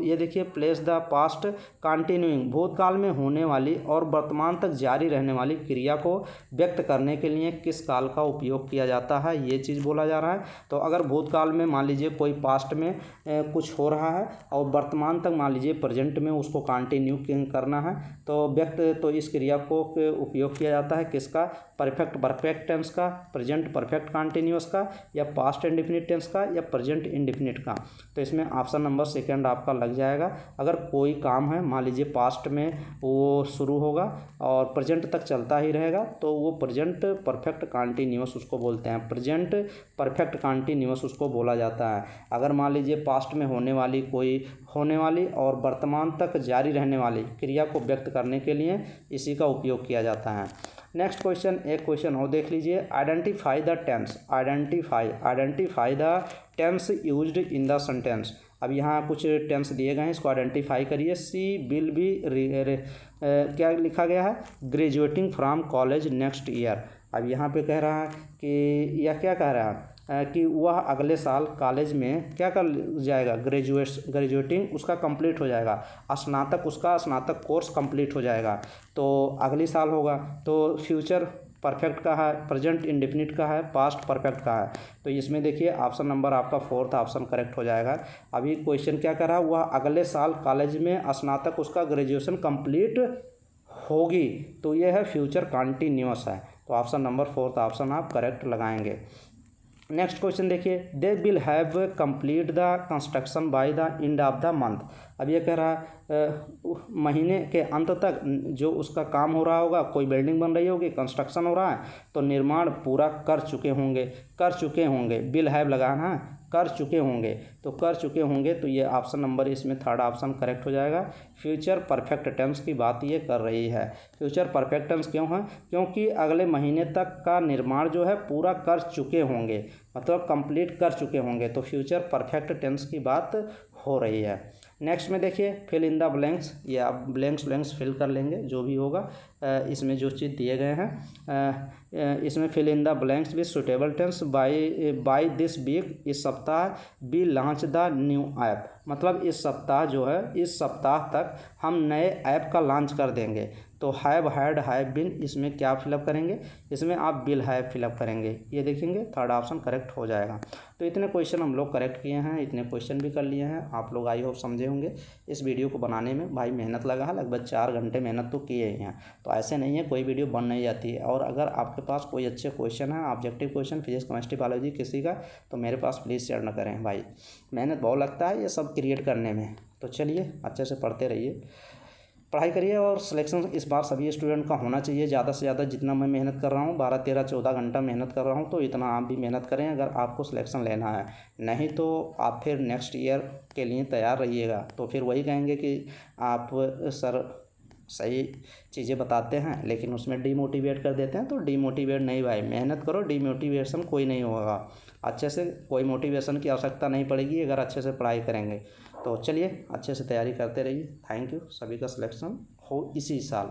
ये देखिए प्लेस द पास्ट कंटिन्यूइंग, भूतकाल में होने वाली और वर्तमान तक जारी रहने वाली क्रिया को व्यक्त करने के लिए किस काल का उपयोग किया जाता है, ये चीज़ बोला जा रहा है। तो अगर भूतकाल में मान लीजिए कोई पास्ट में कुछ हो रहा है और वर्तमान तक मान लीजिए प्रेजेंट में उसको कंटिन्यू करना है, तो इस क्रिया को उपयोग किया जाता है किसका, परफेक्ट टेंस का, प्रेजेंट परफेक्ट कंटिन्यूअस का, या पास्ट इंडेफिनिट टेंस का, या प्रेजेंट इंडेफिनिट का। तो इसमें ऑप्शन नंबर सेकंड आपका लग जाएगा। अगर कोई काम है मान लीजिए पास्ट में वो शुरू होगा और प्रेजेंट तक चलता ही रहेगा, तो वो प्रेजेंट परफेक्ट कंटिन्यूअस उसको बोलते हैं, प्रेजेंट परफेक्ट कंटिन्यूअस उसको बोला जाता है। अगर मान लीजिए पास्ट में होने वाली और वर्तमान तक जारी रहने वाली क्रिया को व्यक्त करने के लिए इसी का उपयोग किया जाता है। नेक्स्ट क्वेश्चन, एक क्वेश्चन और देख लीजिए, identify the tense, identify the tense used in the sentence. अब यहाँ कुछ टेंस दिए गए हैं, इसको आइडेंटिफाई करिए। सी विल बी क्या लिखा गया है, graduating from college next year. अब यहाँ पे कह रहा है कि यह क्या कह रहा है कि वह अगले साल कॉलेज में क्या कर जाएगा, ग्रेजुएटिंग उसका कंप्लीट हो जाएगा, स्नातक कोर्स कंप्लीट हो जाएगा, तो अगली साल होगा। तो फ्यूचर परफेक्ट का है, प्रेजेंट इंडेफिनिट का है, पास्ट परफेक्ट का है। तो इसमें देखिए ऑप्शन नंबर आपका फोर्थ ऑप्शन करेक्ट हो जाएगा। अभी क्वेश्चन क्या कर रहा है, वह अगले साल कॉलेज में स्नातक उसका ग्रेजुएशन कंप्लीट होगी, तो यह है फ्यूचर कंटिन्यूअस है। तो ऑप्शन नंबर फोर्थ ऑप्शन आप करेक्ट लगाएंगे। नेक्स्ट क्वेश्चन देखिए, दे will have complete the construction by the end of the month. अब ये कह रहा है महीने के अंत तक जो उसका काम हो रहा होगा, कोई बिल्डिंग बन रही होगी, कंस्ट्रक्शन हो रहा है, तो निर्माण पूरा कर चुके होंगे, विल हैव लगाना है, कर चुके होंगे, तो ये ऑप्शन नंबर इसमें थर्ड ऑप्शन करेक्ट हो जाएगा। फ्यूचर परफेक्ट टेंस की बात ये कर रही है। फ्यूचर परफेक्ट टेंस क्यों है, क्योंकि अगले महीने तक का निर्माण जो है पूरा कर चुके होंगे, मतलब कंप्लीट कर चुके होंगे, तो फ्यूचर परफेक्ट टेंस की बात हो रही है। नेक्स्ट में देखिए, फिल इन द ब्लैंक्स, या आप ब्लैंक्स फिल कर लेंगे जो भी होगा। इसमें जो चीज़ दिए गए हैं, इसमें fill in the blanks with suitable tense by this week, इस सप्ताह be launch the new app, मतलब इस सप्ताह जो है, इस सप्ताह तक हम नए ऐप का लॉन्च कर देंगे। तो हैव हैड हैव बिन, इसमें क्या फिलअप करेंगे, इसमें आप विल हैव फिलअप करेंगे, ये देखेंगे थर्ड ऑप्शन करेक्ट हो जाएगा। तो इतने क्वेश्चन हम लोग करेक्ट किए हैं, इतने क्वेश्चन भी कर लिए हैं। आप लोग आई होप समझे होंगे। इस वीडियो को बनाने में भाई मेहनत लगा है, लगभग 4 घंटे मेहनत तो किए ही हैं। तो ऐसे नहीं है कोई वीडियो बन नहीं जाती है। और अगर आपके पास कोई अच्छे क्वेश्चन है, objective question physics chemistry biology किसी का, तो मेरे पास प्लीज़ शेयर न करें भाई, मेहनत बहुत लगता है ये सब क्रिएट करने में। तो चलिए अच्छे से पढ़ते रहिए, पढ़ाई करिए, और सिलेक्शन इस बार सभी स्टूडेंट का होना चाहिए ज़्यादा से ज़्यादा। जितना मैं मेहनत कर रहा हूँ, 12, 13, 14 घंटा मेहनत कर रहा हूँ, तो इतना आप भी मेहनत करें अगर आपको सिलेक्शन लेना है। नहीं तो आप फिर नेक्स्ट ईयर के लिए तैयार रहिएगा, तो फिर वही कहेंगे कि आप सर सही चीज़ें बताते हैं लेकिन उसमें डीमोटिवेट कर देते हैं। तो डीमोटिवेट नहीं भाई, मेहनत करो, डीमोटिवेशन कोई नहीं होगा। अच्छे से कोई मोटिवेशन की आवश्यकता नहीं पड़ेगी अगर अच्छे से पढ़ाई करेंगे। तो चलिए अच्छे से तैयारी करते रहिए। थैंक यू, सभी का सिलेक्शन हो इसी साल।